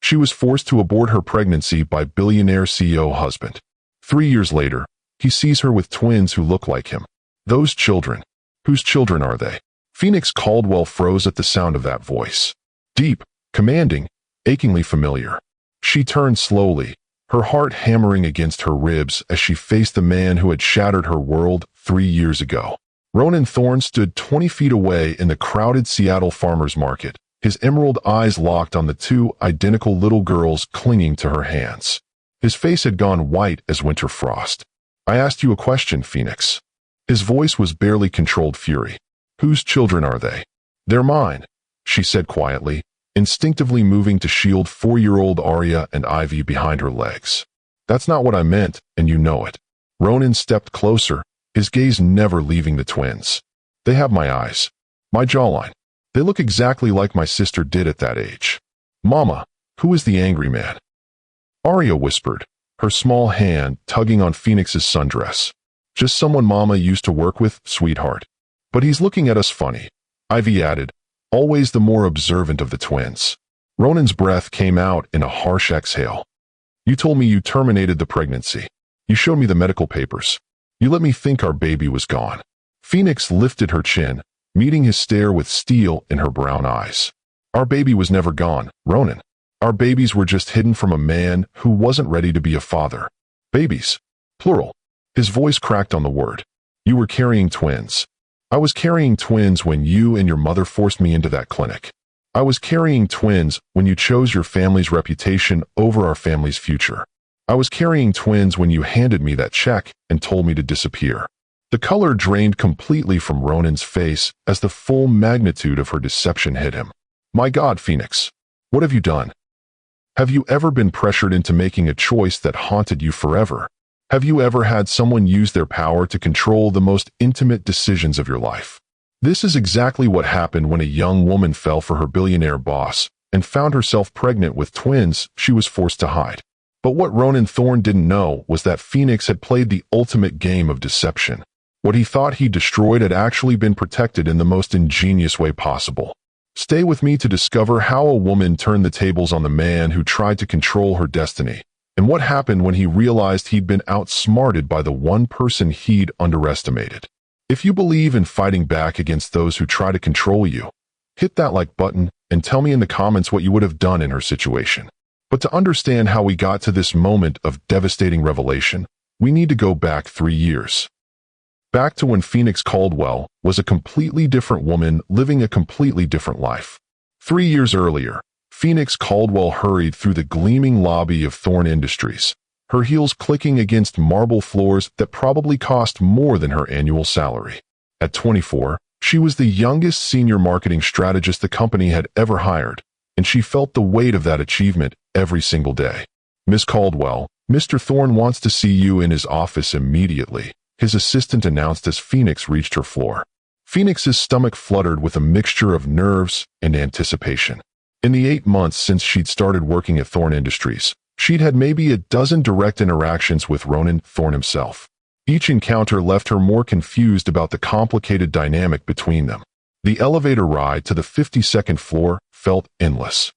She was forced to abort her pregnancy by billionaire CEO husband. 3 years later, he sees her with twins who look like him. Those children. Whose children are they? Phoenix Caldwell froze at the sound of that voice. Deep, commanding, achingly familiar. She turned slowly, her heart hammering against her ribs as she faced the man who had shattered her world 3 years ago. Ronan Thorne stood 20 feet away in the crowded Seattle farmers market, his emerald eyes locked on the two identical little girls clinging to her hands. His face had gone white as winter frost. I asked you a question, Phoenix. His voice was barely controlled fury. Whose children are they? They're mine, she said quietly, instinctively moving to shield 4-year-old Arya and Ivy behind her legs. That's not what I meant, and you know it. Ronan stepped closer, his gaze never leaving the twins. They have my eyes. My jawline. They look exactly like my sister did at that age. Mama, who is the angry man? Arya whispered, her small hand tugging on Phoenix's sundress. Just someone Mama used to work with, sweetheart. But he's looking at us funny, Ivy added, always the more observant of the twins. Ronan's breath came out in a harsh exhale. You told me you terminated the pregnancy. You showed me the medical papers. You let me think our baby was gone. Phoenix lifted her chin, meeting his stare with steel in her brown eyes. Our baby was never gone, Ronan. Our babies were just hidden from a man who wasn't ready to be a father. Babies. Plural. His voice cracked on the word. You were carrying twins. I was carrying twins when you and your mother forced me into that clinic. I was carrying twins when you chose your family's reputation over our family's future. I was carrying twins when you handed me that check and told me to disappear. The color drained completely from Ronan's face as the full magnitude of her deception hit him. My God, Phoenix, what have you done? Have you ever been pressured into making a choice that haunted you forever? Have you ever had someone use their power to control the most intimate decisions of your life? This is exactly what happened when a young woman fell for her billionaire boss and found herself pregnant with twins she was forced to hide. But what Ronan Thorne didn't know was that Phoenix had played the ultimate game of deception. What he thought he destroyed had actually been protected in the most ingenious way possible. Stay with me to discover how a woman turned the tables on the man who tried to control her destiny, and what happened when he realized he'd been outsmarted by the one person he'd underestimated. If you believe in fighting back against those who try to control you, hit that like button and tell me in the comments what you would have done in her situation. But to understand how we got to this moment of devastating revelation, we need to go back 3 years. Back to when Phoenix Caldwell was a completely different woman living a completely different life. 3 years earlier, Phoenix Caldwell hurried through the gleaming lobby of Thorne Industries, her heels clicking against marble floors that probably cost more than her annual salary. At 24, she was the youngest senior marketing strategist the company had ever hired, and she felt the weight of that achievement every single day. Miss Caldwell, Mr. Thorne wants to see you in his office immediately, his assistant announced as Phoenix reached her floor. Phoenix's stomach fluttered with a mixture of nerves and anticipation. In the 8 months since she'd started working at Thorne Industries, she'd had maybe a dozen direct interactions with Ronan Thorne himself. Each encounter left her more confused about the complicated dynamic between them. The elevator ride to the 52nd floor felt endless.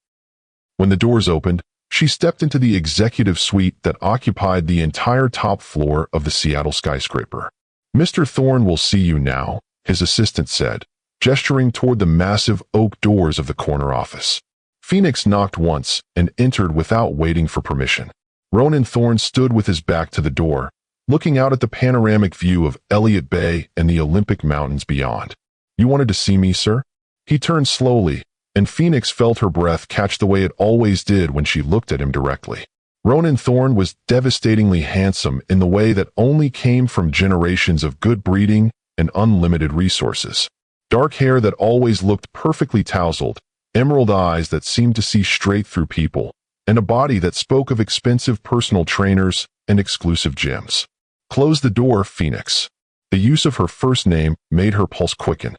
When the doors opened, she stepped into the executive suite that occupied the entire top floor of the Seattle skyscraper. Mr. Thorne will see you now, his assistant said, gesturing toward the massive oak doors of the corner office. Phoenix knocked once and entered without waiting for permission. Ronan Thorne stood with his back to the door, looking out at the panoramic view of Elliott Bay and the Olympic Mountains beyond. You wanted to see me, sir? He turned slowly, and Phoenix felt her breath catch the way it always did when she looked at him directly. Ronan Thorne was devastatingly handsome in the way that only came from generations of good breeding and unlimited resources. Dark hair that always looked perfectly tousled, emerald eyes that seemed to see straight through people, and a body that spoke of expensive personal trainers and exclusive gyms. Close the door, Phoenix. The use of her first name made her pulse quicken.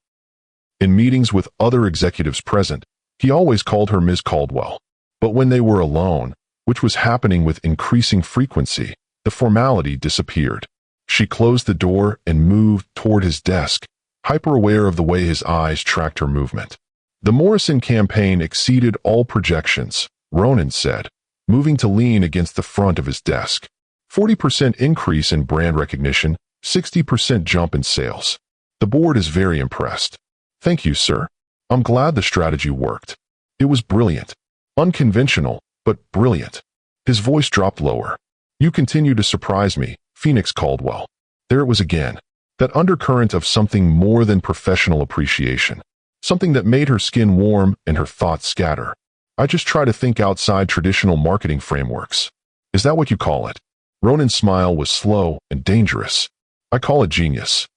In meetings with other executives present, he always called her Ms. Caldwell. But when they were alone, which was happening with increasing frequency, the formality disappeared. She closed the door and moved toward his desk, hyper-aware of the way his eyes tracked her movement. The Morrison campaign exceeded all projections, Ronan said, moving to lean against the front of his desk. 40% increase in brand recognition, 60% jump in sales. The board is very impressed. Thank you, sir. I'm glad the strategy worked. It was brilliant. Unconventional, but brilliant. His voice dropped lower. You continue to surprise me, Phoenix Caldwell. There it was again. That undercurrent of something more than professional appreciation. Something that made her skin warm and her thoughts scatter. I just try to think outside traditional marketing frameworks. Is that what you call it? Ronan's smile was slow and dangerous. I call it genius.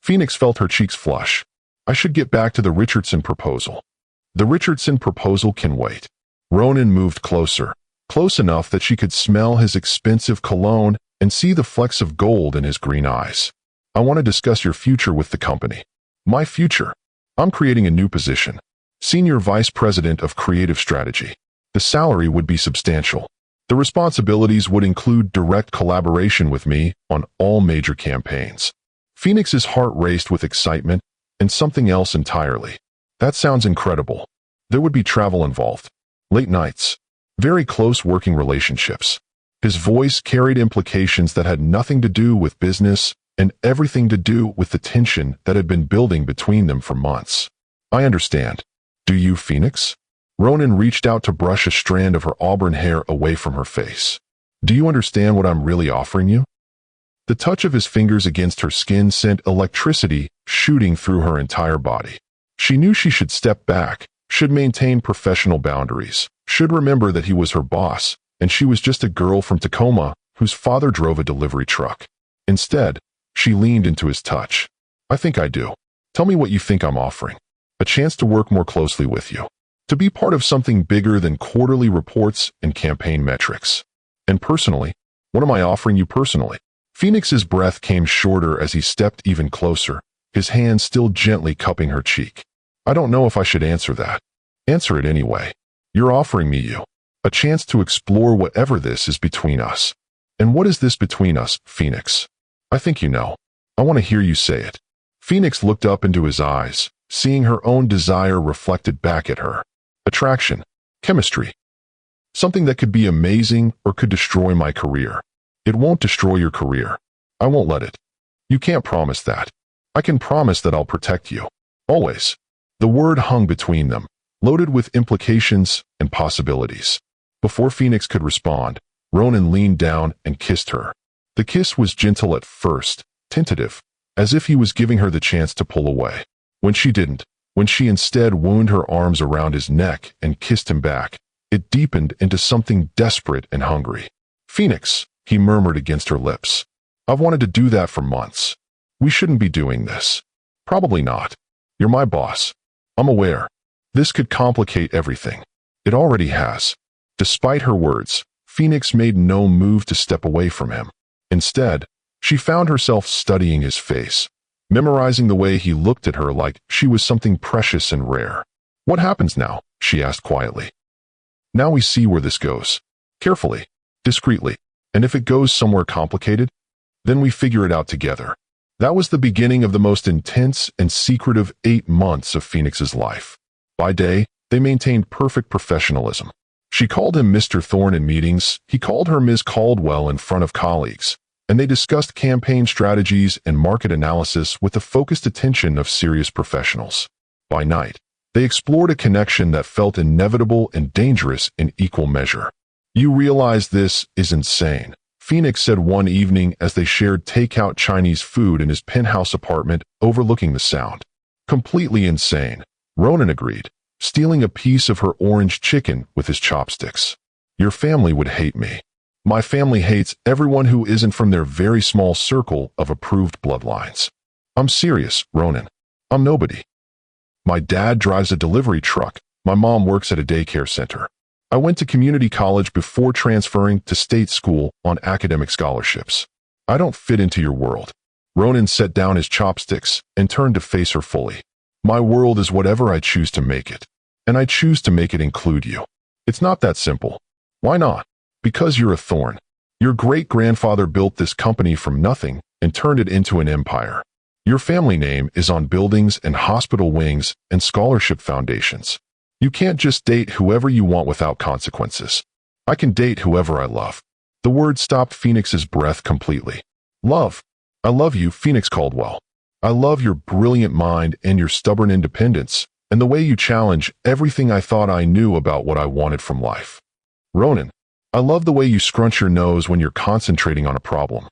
Phoenix felt her cheeks flush. I should get back to the Richardson proposal. The Richardson proposal can wait. Ronan moved closer, close enough that she could smell his expensive cologne and see the flecks of gold in his green eyes. I want to discuss your future with the company. My future. I'm creating a new position. Senior Vice President of Creative Strategy. The salary would be substantial. The responsibilities would include direct collaboration with me on all major campaigns. Phoenix's heart raced with excitement and something else entirely. That sounds incredible. There would be travel involved. Late nights. Very close working relationships. His voice carried implications that had nothing to do with business and everything to do with the tension that had been building between them for months. I understand. Do you, Phoenix? Ronan reached out to brush a strand of her auburn hair away from her face. Do you understand what I'm really offering you? The touch of his fingers against her skin sent electricity shooting through her entire body. She knew she should step back, should maintain professional boundaries, should remember that he was her boss, and she was just a girl from Tacoma whose father drove a delivery truck. Instead, she leaned into his touch. I think I do. Tell me what you think I'm offering. A chance to work more closely with you. To be part of something bigger than quarterly reports and campaign metrics. And personally, what am I offering you personally? Phoenix's breath came shorter as he stepped even closer, his hand still gently cupping her cheek. I don't know if I should answer that. Answer it anyway. You're offering me you. A chance to explore whatever this is between us. And what is this between us, Phoenix? I think you know. I want to hear you say it. Phoenix looked up into his eyes, seeing her own desire reflected back at her. Attraction. Chemistry. Something that could be amazing or could destroy my career. It won't destroy your career. I won't let it. You can't promise that. I can promise that I'll protect you. Always. The word hung between them, loaded with implications and possibilities. Before Phoenix could respond, Ronan leaned down and kissed her. The kiss was gentle at first, tentative, as if he was giving her the chance to pull away. When she didn't, when she instead wound her arms around his neck and kissed him back, it deepened into something desperate and hungry. Phoenix, he murmured against her lips. I've wanted to do that for months. We shouldn't be doing this. Probably not. You're my boss. I'm aware. This could complicate everything. It already has. Despite her words, Phoenix made no move to step away from him. Instead, she found herself studying his face, memorizing the way he looked at her like she was something precious and rare. What happens now? She asked quietly. Now we see where this goes. Carefully, discreetly, and if it goes somewhere complicated, then we figure it out together. That was the beginning of the most intense and secretive 8 months of Phoenix's life. By day, they maintained perfect professionalism. She called him Mr. Thorne in meetings, he called her Ms. Caldwell in front of colleagues, and they discussed campaign strategies and market analysis with the focused attention of serious professionals. By night, they explored a connection that felt inevitable and dangerous in equal measure. You realize this is insane, Phoenix said one evening as they shared takeout Chinese food in his penthouse apartment overlooking the Sound. Completely insane, Ronan agreed, stealing a piece of her orange chicken with his chopsticks. Your family would hate me. My family hates everyone who isn't from their very small circle of approved bloodlines. I'm serious, Ronan. I'm nobody. My dad drives a delivery truck. My mom works at a daycare center. I went to community college before transferring to state school on academic scholarships. I don't fit into your world. Ronan set down his chopsticks and turned to face her fully. My world is whatever I choose to make it. And I choose to make it include you. It's not that simple. Why not? Because you're a thorn. Your great-grandfather built this company from nothing and turned it into an empire. Your family name is on buildings and hospital wings and scholarship foundations. You can't just date whoever you want without consequences. I can date whoever I love. The word stopped Phoenix's breath completely. Love. I love you, Phoenix Caldwell. I love your brilliant mind and your stubborn independence, and the way you challenge everything I thought I knew about what I wanted from life. Ronan. I love the way you scrunch your nose when you're concentrating on a problem.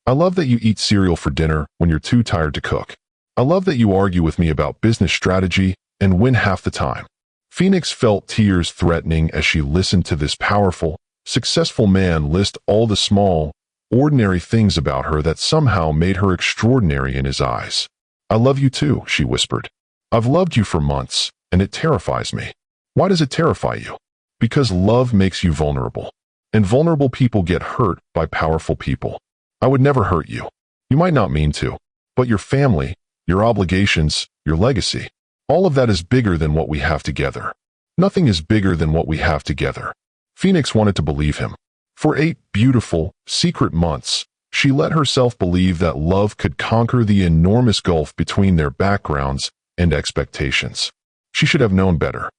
I love that you eat cereal for dinner when you're too tired to cook. I love that you argue with me about business strategy and win half the time. Phoenix felt tears threatening as she listened to this powerful, successful man list all the small, ordinary things about her that somehow made her extraordinary in his eyes. I love you too, she whispered. I've loved you for months, and it terrifies me. Why does it terrify you? Because love makes you vulnerable. And vulnerable people get hurt by powerful people. I would never hurt you. You might not mean to, but your family, your obligations, your legacy, all of that is bigger than what we have together. Nothing is bigger than what we have together. Phoenix wanted to believe him. For 8 beautiful, secret months, she let herself believe that love could conquer the enormous gulf between their backgrounds and expectations. She should have known better.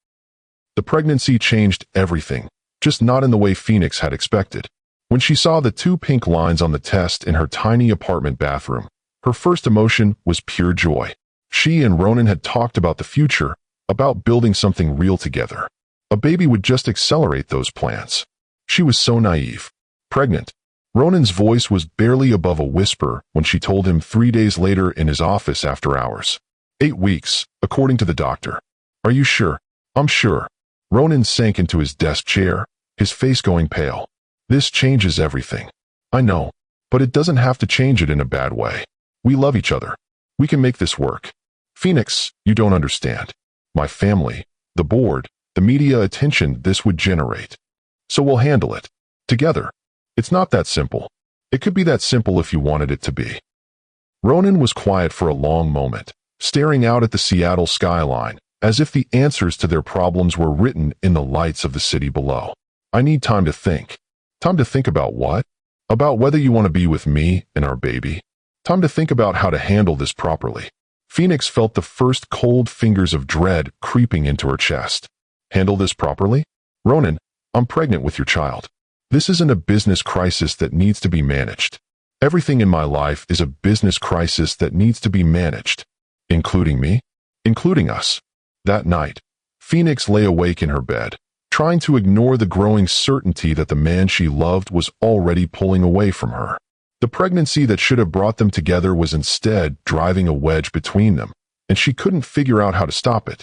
The pregnancy changed everything, just not in the way Phoenix had expected. When she saw the 2 pink lines on the test in her tiny apartment bathroom, her first emotion was pure joy. She and Ronan had talked about the future, about building something real together. A baby would just accelerate those plans. She was so naive. Pregnant. Ronan's voice was barely above a whisper when she told him 3 days later in his office after hours. 8 weeks, according to the doctor. Are you sure? I'm sure. Ronan sank into his desk chair, his face going pale. This changes everything. I know, but it doesn't have to change it in a bad way. We love each other. We can make this work. Phoenix, you don't understand. My family, the board, the media attention this would generate. So we'll handle it. Together. It's not that simple. It could be that simple if you wanted it to be. Ronan was quiet for a long moment, staring out at the Seattle skyline, as if the answers to their problems were written in the lights of the city below. I need time to think. Time to think about what? About whether you want to be with me and our baby. Time to think about how to handle this properly. Phoenix felt the first cold fingers of dread creeping into her chest. Handle this properly? Ronan, I'm pregnant with your child. This isn't a business crisis that needs to be managed. Everything in my life is a business crisis that needs to be managed. Including me? Including us. That night, Phoenix lay awake in her bed, trying to ignore the growing certainty that the man she loved was already pulling away from her. The pregnancy that should have brought them together was instead driving a wedge between them, and she couldn't figure out how to stop it.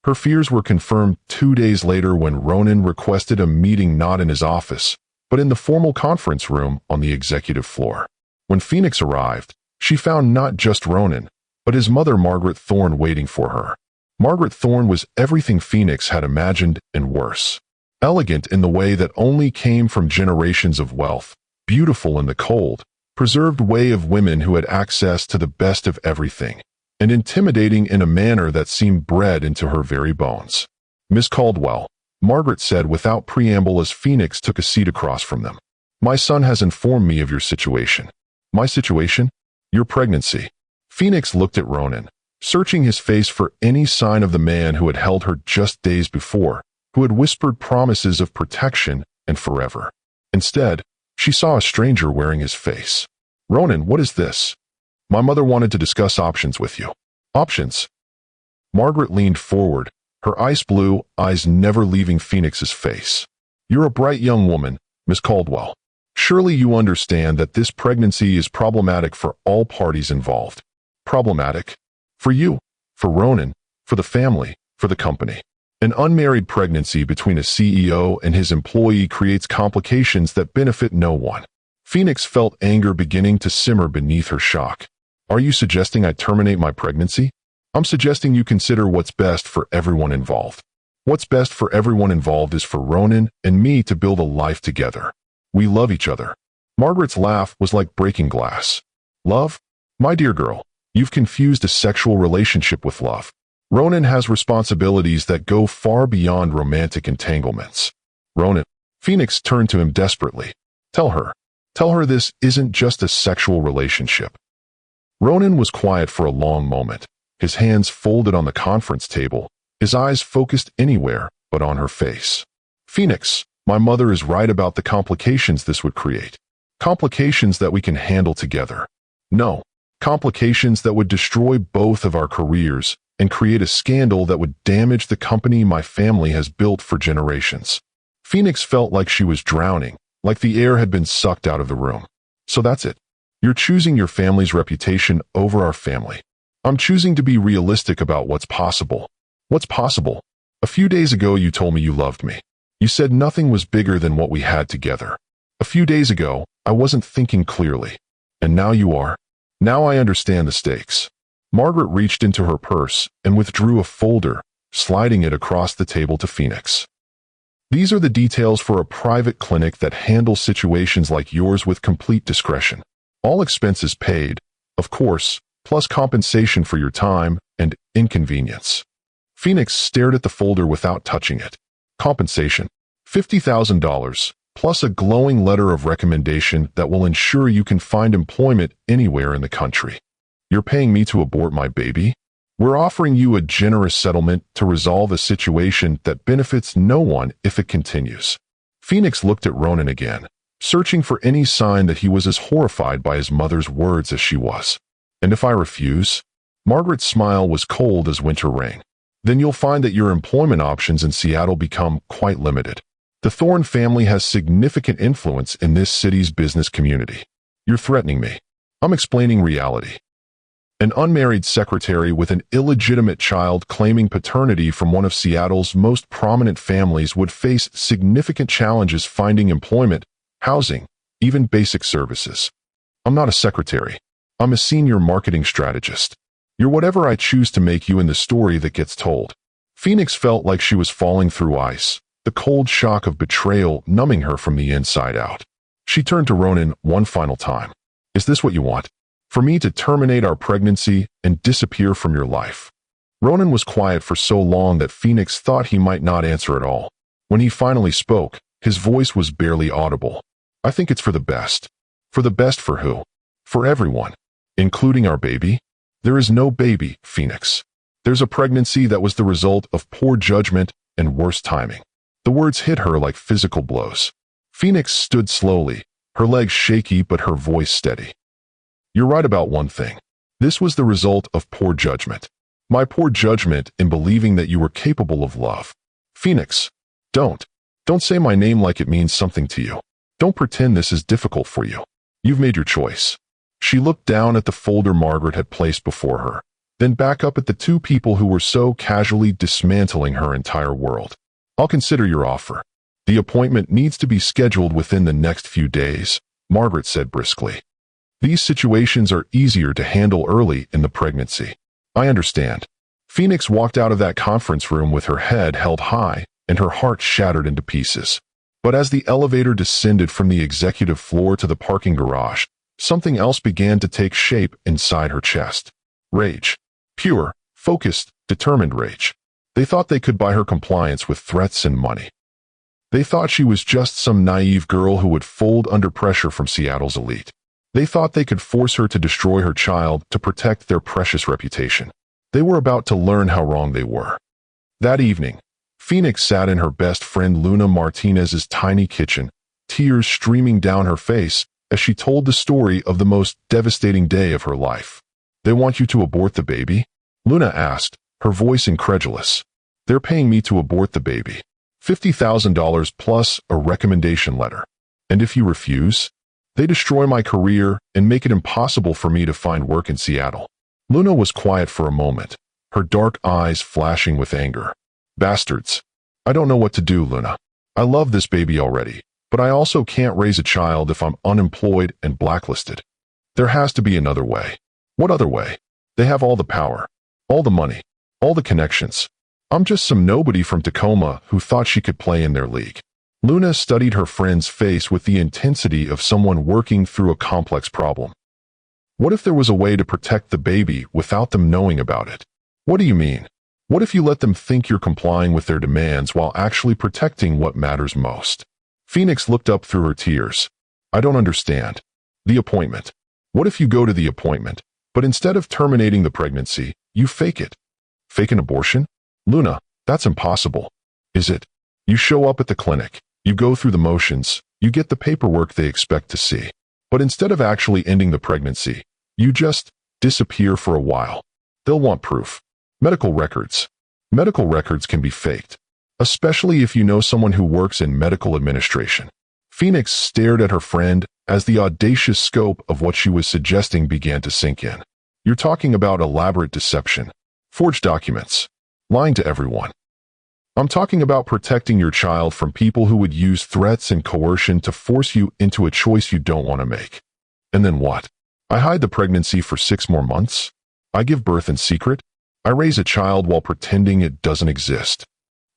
Her fears were confirmed 2 days later when Ronan requested a meeting not in his office, but in the formal conference room on the executive floor. When Phoenix arrived, she found not just Ronan, but his mother Margaret Thorne waiting for her. Margaret Thorne was everything Phoenix had imagined and worse. Elegant in the way that only came from generations of wealth, beautiful in the cold, preserved way of women who had access to the best of everything, and intimidating in a manner that seemed bred into her very bones. Miss Caldwell, Margaret said without preamble as Phoenix took a seat across from them. My son has informed me of your situation. My situation? Your pregnancy. Phoenix looked at Ronan, searching his face for any sign of the man who had held her just days before, who had whispered promises of protection and forever. Instead, she saw a stranger wearing his face. Ronan, what is this? My mother wanted to discuss options with you. Options? Margaret leaned forward, her ice blue eyes never leaving Phoenix's face. You're a bright young woman, Miss Caldwell. Surely you understand that this pregnancy is problematic for all parties involved. Problematic? For you, for Ronan, for the family, for the company. An unmarried pregnancy between a CEO and his employee creates complications that benefit no one. Phoenix felt anger beginning to simmer beneath her shock. Are you suggesting I terminate my pregnancy? I'm suggesting you consider what's best for everyone involved. What's best for everyone involved is for Ronan and me to build a life together. We love each other. Margaret's laugh was like breaking glass. Love? My dear girl, you've confused a sexual relationship with love. Ronan has responsibilities that go far beyond romantic entanglements. Ronan. Phoenix turned to him desperately. Tell her this isn't just a sexual relationship. Ronan was quiet for a long moment, his hands folded on the conference table, his eyes focused anywhere but on her face. Phoenix, my mother is right about the complications this would create. Complications that we can handle together. No, complications that would destroy both of our careers and create a scandal that would damage the company my family has built for generations. Phoenix felt like she was drowning, like the air had been sucked out of the room. So that's it. You're choosing your family's reputation over our family. I'm choosing to be realistic about what's possible. What's possible? A few days ago you told me you loved me. You said nothing was bigger than what we had together. A few days ago, I wasn't thinking clearly. And now you are. Now I understand the stakes. Margaret reached into her purse and withdrew a folder, sliding it across the table to Phoenix. These are the details for a private clinic that handles situations like yours with complete discretion. All expenses paid, of course, plus compensation for your time and inconvenience. Phoenix stared at the folder without touching it. Compensation: $50,000, plus a glowing letter of recommendation that will ensure you can find employment anywhere in the country. You're paying me to abort my baby? We're offering you a generous settlement to resolve a situation that benefits no one if it continues. Phoenix looked at Ronan again, searching for any sign that he was as horrified by his mother's words as she was. And if I refuse? Margaret's smile was cold as winter rain. Then you'll find that your employment options in Seattle become quite limited. The Thorne family has significant influence in this city's business community. You're threatening me. I'm explaining reality. An unmarried secretary with an illegitimate child claiming paternity from one of Seattle's most prominent families would face significant challenges finding employment, housing, even basic services. I'm not a secretary. I'm a senior marketing strategist. You're whatever I choose to make you in the story that gets told. Phoenix felt like she was falling through ice, the cold shock of betrayal numbing her from the inside out. She turned to Ronan one final time. Is this what you want? For me to terminate our pregnancy and disappear from your life? Ronan was quiet for so long that Phoenix thought he might not answer at all. When he finally spoke, his voice was barely audible. I think it's for the best. For the best for who? For everyone. Including our baby? There is no baby, Phoenix. There's a pregnancy that was the result of poor judgment and worse timing. The words hit her like physical blows. Phoenix stood slowly, her legs shaky but her voice steady. You're right about one thing. This was the result of poor judgment. My poor judgment in believing that you were capable of love. Phoenix, don't say my name like it means something to you. Don't pretend this is difficult for you. You've made your choice. She looked down at the folder Margaret had placed before her, then back up at the two people who were so casually dismantling her entire world. I'll consider your offer. The appointment needs to be scheduled within the next few days, Margaret said briskly. These situations are easier to handle early in the pregnancy. I understand. Phoenix walked out of that conference room with her head held high and her heart shattered into pieces. But as the elevator descended from the executive floor to the parking garage, something else began to take shape inside her chest. Rage. Pure, focused, determined rage. They thought they could buy her compliance with threats and money. They thought she was just some naive girl who would fold under pressure from Seattle's elite. They thought they could force her to destroy her child to protect their precious reputation. They were about to learn how wrong they were. That evening, Phoenix sat in her best friend Luna Martinez's tiny kitchen, tears streaming down her face as she told the story of the most devastating day of her life. They want you to abort the baby? Luna asked, her voice incredulous. They're paying me to abort the baby. $50,000 plus a recommendation letter. And if you refuse? They destroy my career and make it impossible for me to find work in Seattle. Luna was quiet for a moment, her dark eyes flashing with anger. Bastards. I don't know what to do, Luna. I love this baby already, but I also can't raise a child if I'm unemployed and blacklisted. There has to be another way. What other way? They have all the power, all the money, all the connections. I'm just some nobody from Tacoma who thought she could play in their league. Luna studied her friend's face with the intensity of someone working through a complex problem. What if there was a way to protect the baby without them knowing about it? What do you mean? What if you let them think you're complying with their demands while actually protecting what matters most? Phoenix looked up through her tears. I don't understand. The appointment. What if you go to the appointment, but instead of terminating the pregnancy, you fake it? Fake an abortion? Luna, That's impossible. Is it? You show up at the clinic. You go through the motions. You get the paperwork they expect to see. But instead of actually ending the pregnancy, you just disappear for a while. They'll want proof. Medical records. Medical records can be faked, especially if you know someone who works in medical administration. Phoenix stared at her friend as the audacious scope of what she was suggesting began to sink in. You're talking about elaborate deception, forged documents, lying to everyone. I'm talking about protecting your child from people who would use threats and coercion to force you into a choice you don't want to make. And then what? I hide the pregnancy for 6 more months? I give birth in secret? I raise a child while pretending it doesn't exist.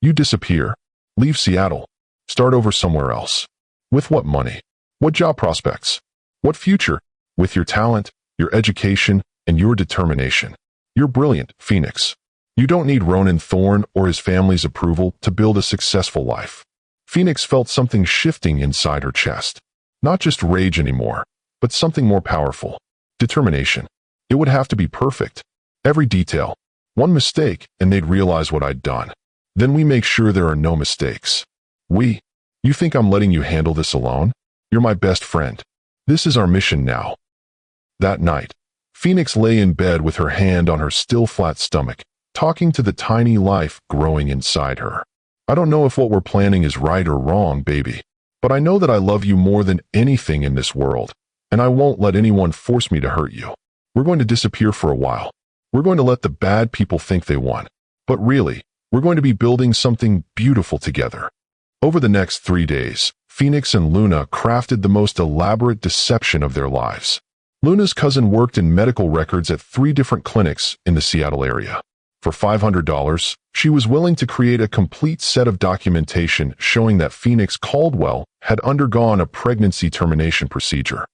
You disappear, leave Seattle, start over somewhere else. With what money? What job prospects? What future? With your talent, your education, and your determination. You're brilliant, Phoenix. You don't need Ronan Thorne or his family's approval to build a successful life. Phoenix felt something shifting inside her chest. Not just rage anymore, but something more powerful. Determination. It would have to be perfect. Every detail. One mistake, and they'd realize what I'd done. Then we make sure there are no mistakes. You think I'm letting you handle this alone? You're my best friend. This is our mission now. That night, Phoenix lay in bed with her hand on her still flat stomach, talking to the tiny life growing inside her. I don't know if what we're planning is right or wrong, baby, but I know that I love you more than anything in this world, and I won't let anyone force me to hurt you. We're going to disappear for a while. We're going to let the bad people think they won. But really, we're going to be building something beautiful together. Over the next 3 days, Phoenix and Luna crafted the most elaborate deception of their lives. Luna's cousin worked in medical records at 3 different clinics in the Seattle area. For $500, she was willing to create a complete set of documentation showing that Phoenix Caldwell had undergone a pregnancy termination procedure.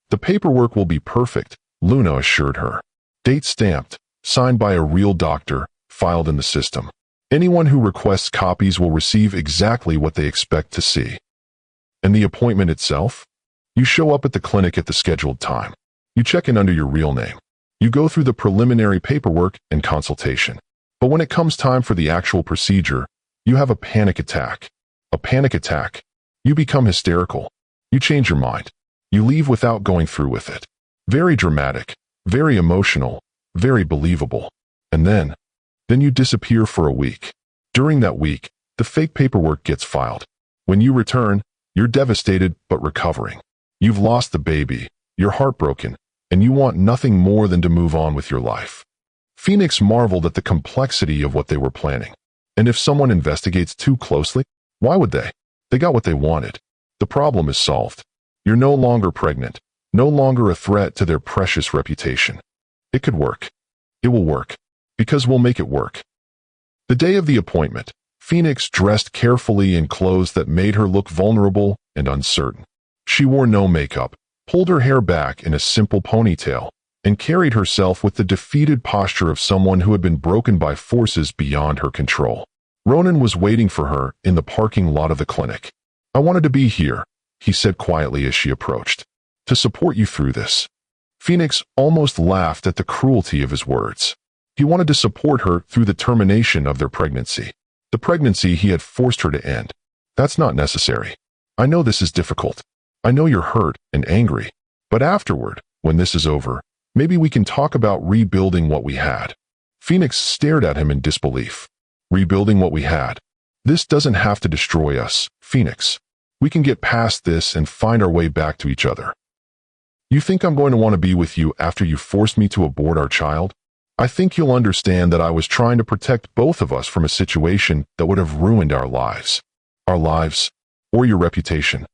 The paperwork will be perfect, Luna assured her. Date stamped, signed by a real doctor, filed in the system. Anyone who requests copies will receive exactly what they expect to see. And the appointment itself? You show up at the clinic at the scheduled time. You check in under your real name. You go through the preliminary paperwork and consultation. But when it comes time for the actual procedure, you have a panic attack. A panic attack. You become hysterical. You change your mind. You leave without going through with it. Very dramatic, very emotional, very believable. And then you disappear for a week. During that week, the fake paperwork gets filed. When you return, you're devastated but recovering. You've lost the baby, you're heartbroken, and you want nothing more than to move on with your life. Phoenix marveled at the complexity of what they were planning. And if someone investigates too closely, why would they? They got what they wanted. The problem is solved. You're no longer pregnant, no longer a threat to their precious reputation. It could work. It will work. Because we'll make it work. The day of the appointment, Phoenix dressed carefully in clothes that made her look vulnerable and uncertain. She wore no makeup, pulled her hair back in a simple ponytail, and carried herself with the defeated posture of someone who had been broken by forces beyond her control. Ronan was waiting for her in the parking lot of the clinic. I wanted to be here, he said quietly as she approached, to support you through this. Phoenix almost laughed at the cruelty of his words. He wanted to support her through the termination of their pregnancy. The pregnancy he had forced her to end. That's not necessary. I know this is difficult. I know you're hurt and angry. But afterward, when this is over, maybe we can talk about rebuilding what we had. Phoenix stared at him in disbelief. Rebuilding what we had. This doesn't have to destroy us, Phoenix. We can get past this and find our way back to each other. You think I'm going to want to be with you after you forced me to abort our child? I think you'll understand that I was trying to protect both of us from a situation that would have ruined our lives. Our lives, or your reputation.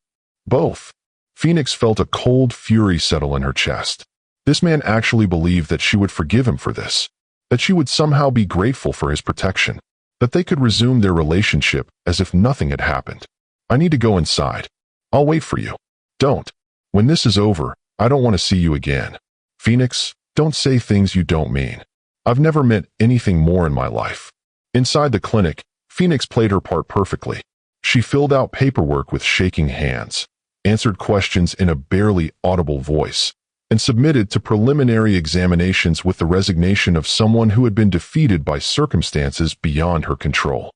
Both. Phoenix felt a cold fury settle in her chest. This man actually believed that she would forgive him for this. That she would somehow be grateful for his protection. That they could resume their relationship as if nothing had happened. I need to go inside. I'll wait for you. Don't. When this is over, I don't want to see you again. Phoenix, don't say things you don't mean. I've never meant anything more in my life. Inside the clinic, Phoenix played her part perfectly. She filled out paperwork with shaking hands, answered questions in a barely audible voice, and submitted to preliminary examinations with the resignation of someone who had been defeated by circumstances beyond her control.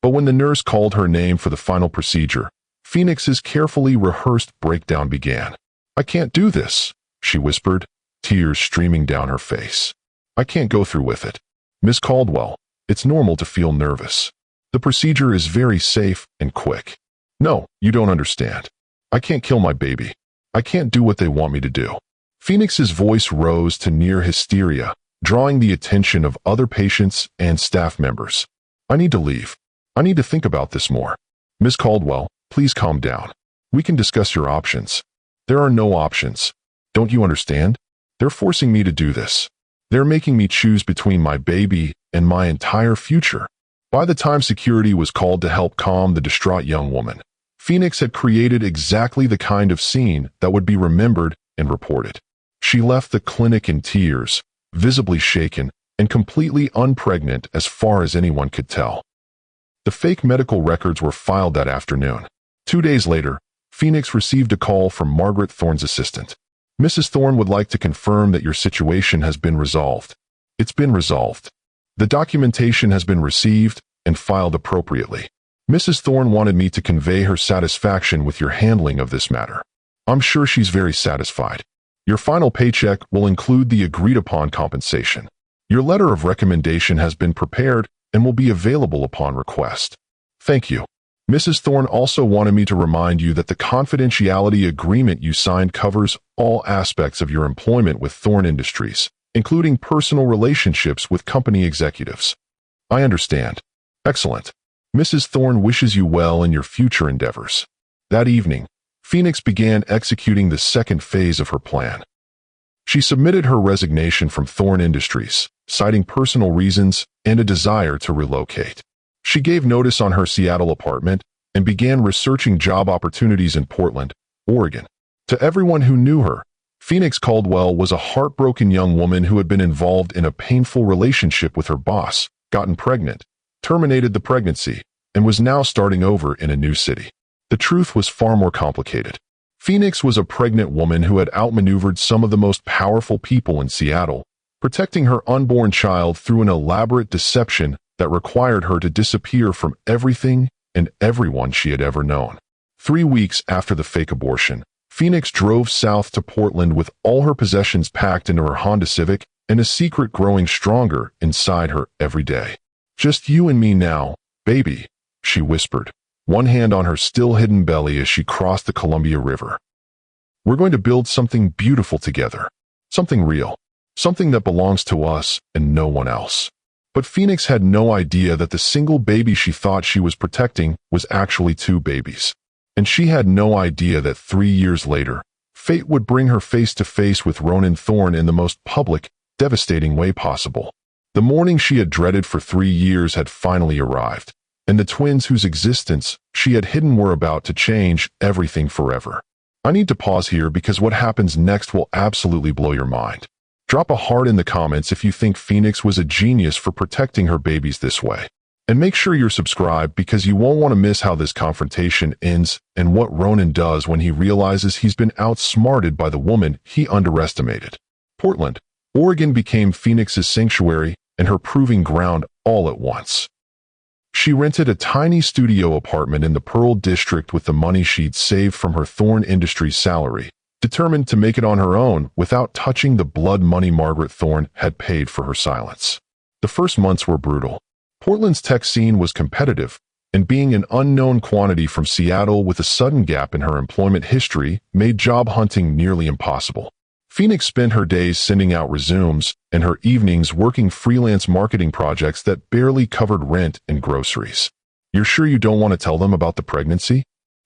But when the nurse called her name for the final procedure, Phoenix's carefully rehearsed breakdown began. "I can't do this," she whispered, tears streaming down her face. "I can't go through with it. Miss Caldwell, it's normal to feel nervous. The procedure is very safe and quick. No, you don't understand. I can't kill my baby. I can't do what they want me to do." Phoenix's voice rose to near hysteria, drawing the attention of other patients and staff members. "I need to leave. I need to think about this more. Miss Caldwell, please calm down. We can discuss your options." "There are no options. Don't you understand? They're forcing me to do this. They're making me choose between my baby and my entire future." By the time security was called to help calm the distraught young woman, Phoenix had created exactly the kind of scene that would be remembered and reported. She left the clinic in tears, visibly shaken, and completely unpregnant as far as anyone could tell. The fake medical records were filed that afternoon. 2 days later, Phoenix received a call from Margaret Thorne's assistant. "Mrs. Thorne would like to confirm that your situation has been resolved." "It's been resolved. The documentation has been received and filed appropriately. Mrs. Thorne wanted me to convey her satisfaction with your handling of this matter. I'm sure she's very satisfied. Your final paycheck will include the agreed-upon compensation. Your letter of recommendation has been prepared and will be available upon request. Thank you. Mrs. Thorne also wanted me to remind you that the confidentiality agreement you signed covers all aspects of your employment with Thorne Industries, including personal relationships with company executives." "I understand." "Excellent. Mrs. Thorne wishes you well in your future endeavors." That evening, Phoenix began executing the second phase of her plan. She submitted her resignation from Thorne Industries, citing personal reasons and a desire to relocate. She gave notice on her Seattle apartment and began researching job opportunities in Portland, Oregon. To everyone who knew her, Phoenix Caldwell was a heartbroken young woman who had been involved in a painful relationship with her boss, gotten pregnant, terminated the pregnancy, and was now starting over in a new city. The truth was far more complicated. Phoenix was a pregnant woman who had outmaneuvered some of the most powerful people in Seattle, protecting her unborn child through an elaborate deception that required her to disappear from everything and everyone she had ever known. 3 weeks after the fake abortion, Phoenix drove south to Portland with all her possessions packed into her Honda Civic and a secret growing stronger inside her every day. "Just you and me now, baby," she whispered, one hand on her still-hidden belly as she crossed the Columbia River. "We're going to build something beautiful together, something real, something that belongs to us and no one else." But Phoenix had no idea that the single baby she thought she was protecting was actually 2 babies. And she had no idea that 3 years later, fate would bring her face to face with Ronan Thorne in the most public, devastating way possible. The morning she had dreaded for 3 years had finally arrived, and the twins whose existence she had hidden were about to change everything forever. I need to pause here because what happens next will absolutely blow your mind. Drop a heart in the comments if you think Phoenix was a genius for protecting her babies this way. And make sure you're subscribed because you won't want to miss how this confrontation ends and what Ronan does when he realizes he's been outsmarted by the woman he underestimated. Portland, Oregon became Phoenix's sanctuary and her proving ground all at once. She rented a tiny studio apartment in the Pearl District with the money she'd saved from her Thorne Industries salary, determined to make it on her own without touching the blood money Margaret Thorne had paid for her silence. The first months were brutal. Portland's tech scene was competitive, and being an unknown quantity from Seattle with a sudden gap in her employment history made job hunting nearly impossible. Phoenix spent her days sending out resumes and her evenings working freelance marketing projects that barely covered rent and groceries. "You're sure you don't want to tell them about the pregnancy?"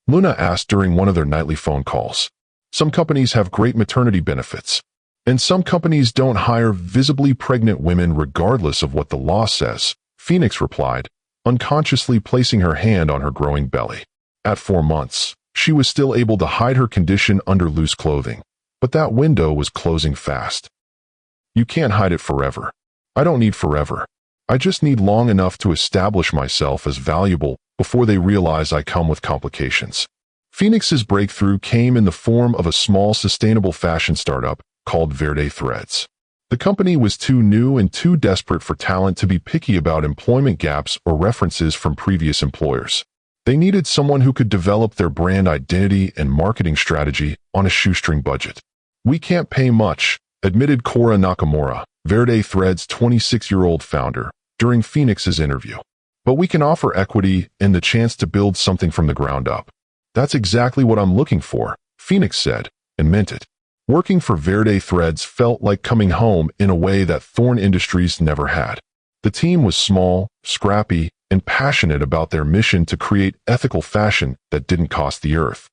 Luna asked during one of their nightly phone calls. "Some companies have great maternity benefits, and some companies don't hire visibly pregnant women regardless of what the law says," Phoenix replied, unconsciously placing her hand on her growing belly. At 4 months, she was still able to hide her condition under loose clothing, but that window was closing fast. "You can't hide it forever. I don't need forever. I just need long enough to establish myself as valuable before they realize I come with complications." Phoenix's breakthrough came in the form of a small sustainable fashion startup called Verde Threads. The company was too new and too desperate for talent to be picky about employment gaps or references from previous employers. They needed someone who could develop their brand identity and marketing strategy on a shoestring budget. "We can't pay much," admitted Cora Nakamura, Verde Threads' 26-year-old founder, during Phoenix's interview. "But we can offer equity and the chance to build something from the ground up." "That's exactly what I'm looking for," Phoenix said, and meant it. Working for Verde Threads felt like coming home in a way that Thorn Industries never had. The team was small, scrappy, and passionate about their mission to create ethical fashion that didn't cost the earth.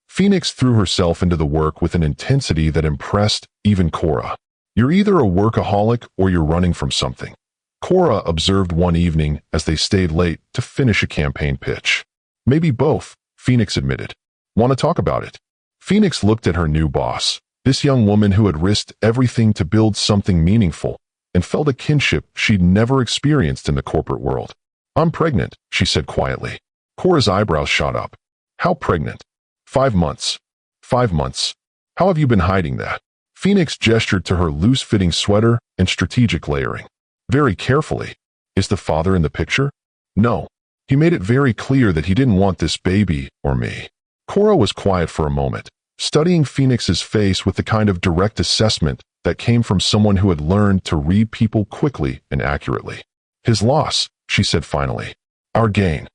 Phoenix threw herself into the work with an intensity that impressed even Cora. "You're either a workaholic or you're running from something," Cora observed one evening as they stayed late to finish a campaign pitch. "Maybe both," Phoenix admitted. "Want to talk about it?" Phoenix looked at her new boss, this young woman who had risked everything to build something meaningful, and felt a kinship she'd never experienced in the corporate world. "I'm pregnant," she said quietly. Cora's eyebrows shot up. "How pregnant?" 5 months. 5 months. How have you been hiding that?" Phoenix gestured to her loose-fitting sweater and strategic layering. "Very carefully. Is the father in the picture?" "No. He made it very clear that he didn't want this baby or me." Cora was quiet for a moment, studying Phoenix's face with the kind of direct assessment that came from someone who had learned to read people quickly and accurately. "His loss," she said finally. "Our gain."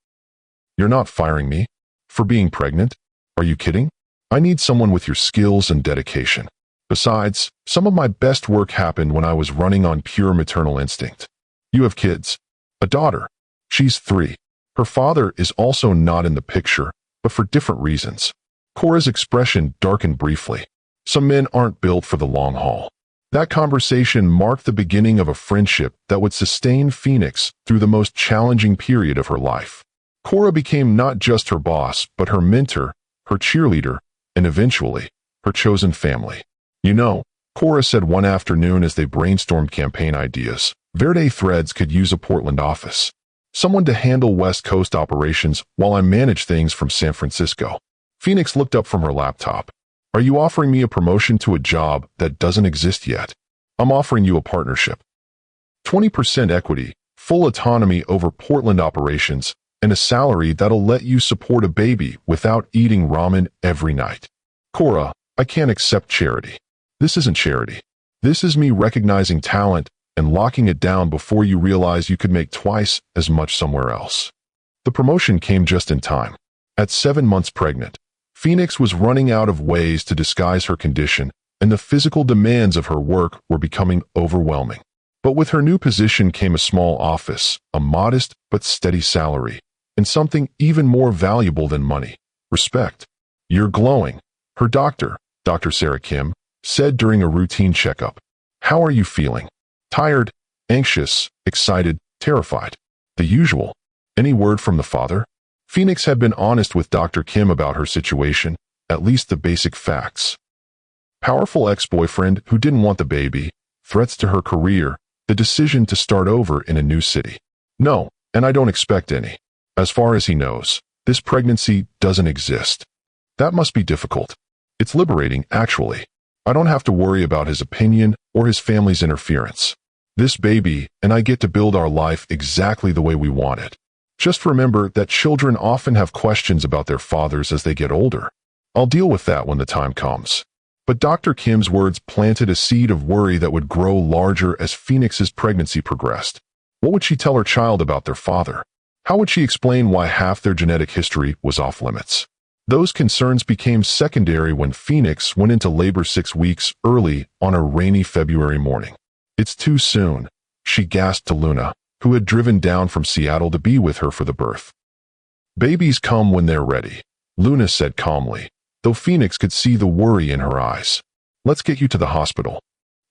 "You're not firing me? For being pregnant? Are you kidding? I need someone with your skills and dedication. Besides, some of my best work happened when I was running on pure maternal instinct." "You have kids?" "A daughter. She's 3. Her father is also not in the picture, but for different reasons." Cora's expression darkened briefly. "Some men aren't built for the long haul." That conversation marked the beginning of a friendship that would sustain Phoenix through the most challenging period of her life. Cora became not just her boss, but her mentor, her cheerleader, and eventually, her chosen family. "You know," Cora said one afternoon as they brainstormed campaign ideas, "Verde Threads could use a Portland office. Someone to handle West Coast operations while I manage things from San Francisco." Phoenix looked up from her laptop. "Are you offering me a promotion to a job that doesn't exist yet?" "I'm offering you a partnership. 20% equity, full autonomy over Portland operations, and a salary that'll let you support a baby without eating ramen every night." "Cora, I can't accept charity. This isn't charity. This is me recognizing talent and locking it down before you realize you could make twice as much somewhere else." The promotion came just in time. At 7 months pregnant, Phoenix was running out of ways to disguise her condition, and the physical demands of her work were becoming overwhelming. But with her new position came a small office, a modest but steady salary, and something even more valuable than money: respect. "You're glowing," her doctor, Dr. Sarah Kim, said during a routine checkup. "How are you feeling?" "Tired, anxious, excited, terrified. The usual." "Any word from the father?" Phoenix had been honest with Dr. Kim about her situation, at least the basic facts. Powerful ex-boyfriend who didn't want the baby, threats to her career, the decision to start over in a new city. "No, and I don't expect any. As far as he knows, this pregnancy doesn't exist." "That must be difficult." "It's liberating, actually. I don't have to worry about his opinion or his family's interference. This baby and I get to build our life exactly the way we want it. Just remember that children often have questions about their fathers as they get older. I'll deal with that when the time comes." But Dr. Kim's words planted a seed of worry that would grow larger as Phoenix's pregnancy progressed. What would she tell her child about their father? How would she explain why half their genetic history was off limits? Those concerns became secondary when Phoenix went into labor 6 weeks early on a rainy February morning. "It's too soon," she gasped to Luna, who had driven down from Seattle to be with her for the birth. "Babies come when they're ready," Luna said calmly, though Phoenix could see the worry in her eyes. "Let's get you to the hospital."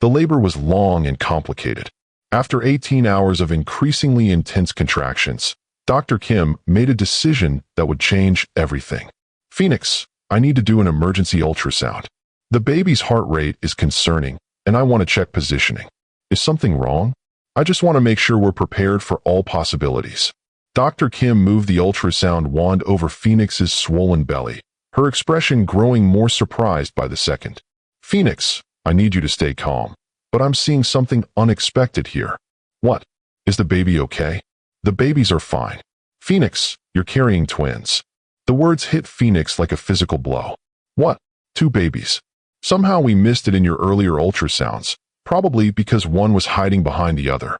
The labor was long and complicated. After 18 hours of increasingly intense contractions, Dr. Kim made a decision that would change everything. "Phoenix, I need to do an emergency ultrasound. The baby's heart rate is concerning, and I want to check positioning." "Is something wrong?" "I just want to make sure we're prepared for all possibilities." Dr. Kim moved the ultrasound wand over Phoenix's swollen belly, her expression growing more surprised by the second. Phoenix, I need you to stay calm, but I'm seeing something unexpected here. What? Is the baby okay? The babies are fine. Phoenix, you're carrying twins. The words hit Phoenix like a physical blow. What? 2 babies. Somehow we missed it in your earlier ultrasounds, probably because one was hiding behind the other.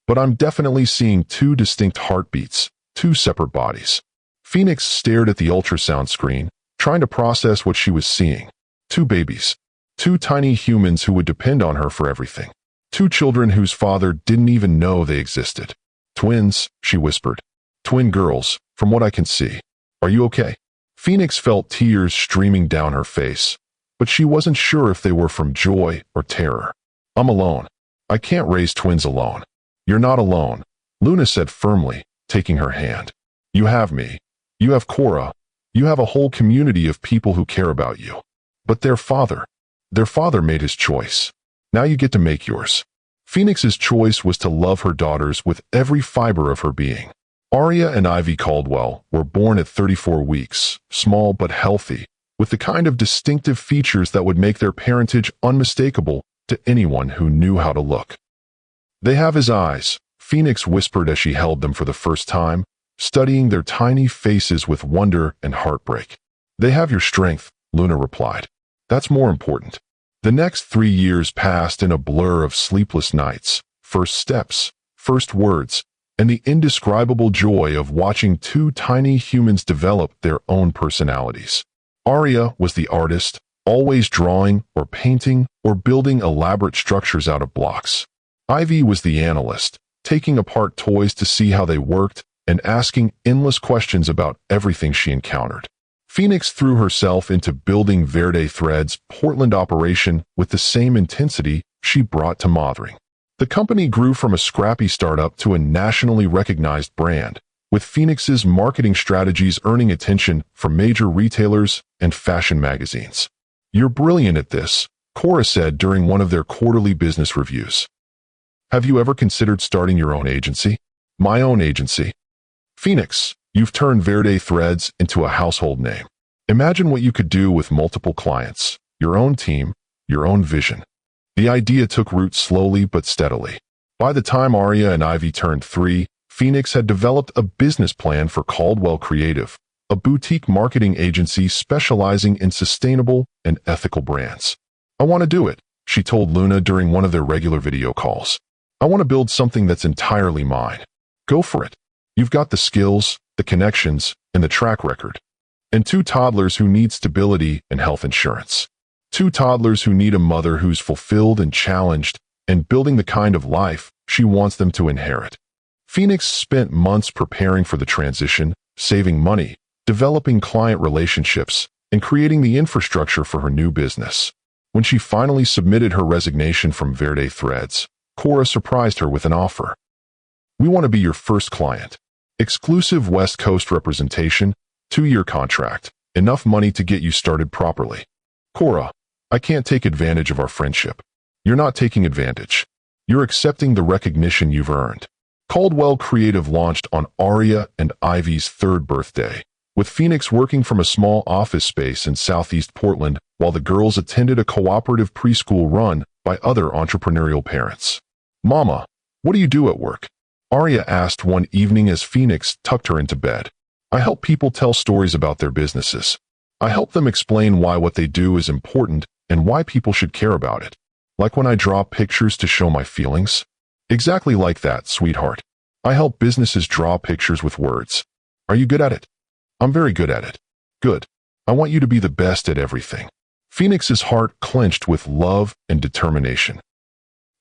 But I'm definitely seeing 2 distinct heartbeats, 2 separate bodies. Phoenix stared at the ultrasound screen, trying to process what she was seeing. 2 babies. 2 tiny humans who would depend on her for everything. 2 children whose father didn't even know they existed. Twins, she whispered. Twin girls, from what I can see. Are you okay? Phoenix felt tears streaming down her face, but she wasn't sure if they were from joy or terror. I'm alone. I can't raise twins alone. You're not alone, Luna said firmly, taking her hand. You have me. You have Cora. You have a whole community of people who care about you. But their father made his choice. Now you get to make yours. Phoenix's choice was to love her daughters with every fiber of her being. Aria and Ivy Caldwell were born at 34 weeks, small but healthy, with the kind of distinctive features that would make their parentage unmistakable to anyone who knew how to look. They have his eyes, Phoenix whispered as she held them for the first time, studying their tiny faces with wonder and heartbreak. They have your strength, Luna replied. That's more important. The next 3 years passed in a blur of sleepless nights, first steps, first words, and the indescribable joy of watching 2 tiny humans develop their own personalities. Aria was the artist, always drawing or painting or building elaborate structures out of blocks. Ivy was the analyst, taking apart toys to see how they worked and asking endless questions about everything she encountered. Phoenix threw herself into building Verde Thread's Portland operation with the same intensity she brought to mothering. The company grew from a scrappy startup to a nationally recognized brand, with Phoenix's marketing strategies earning attention from major retailers and fashion magazines. You're brilliant at this, Cora said during one of their quarterly business reviews. Have you ever considered starting your own agency? My own agency? Phoenix, you've turned Verde Threads into a household name. Imagine what you could do with multiple clients, your own team, your own vision. The idea took root slowly but steadily. By the time Aria and Ivy turned 3, Phoenix had developed a business plan for Caldwell Creative, a boutique marketing agency specializing in sustainable and ethical brands. I want to do it, she told Luna during one of their regular video calls. I want to build something that's entirely mine. Go for it. You've got the skills, the connections, and the track record. And 2 toddlers who need stability and health insurance. 2 toddlers who need a mother who's fulfilled and challenged and building the kind of life she wants them to inherit. Phoenix spent months preparing for the transition, saving money, developing client relationships, and creating the infrastructure for her new business. When she finally submitted her resignation from Verde Threads, Cora surprised her with an offer. We want to be your first client. Exclusive West Coast representation, 2-year contract, enough money to get you started properly. Cora, I can't take advantage of our friendship. You're not taking advantage. You're accepting the recognition you've earned. Caldwell Creative launched on Aria and Ivy's 3rd birthday, with Phoenix working from a small office space in Southeast Portland while the girls attended a cooperative preschool run by other entrepreneurial parents. Mama, what do you do at work? Aria asked one evening as Phoenix tucked her into bed. I help people tell stories about their businesses. I help them explain why what they do is important and why people should care about it. Like when I draw pictures to show my feelings. Exactly like that, sweetheart. I help businesses draw pictures with words. Are you good at it? I'm very good at it. Good. I want you to be the best at everything. Phoenix's heart clenched with love and determination.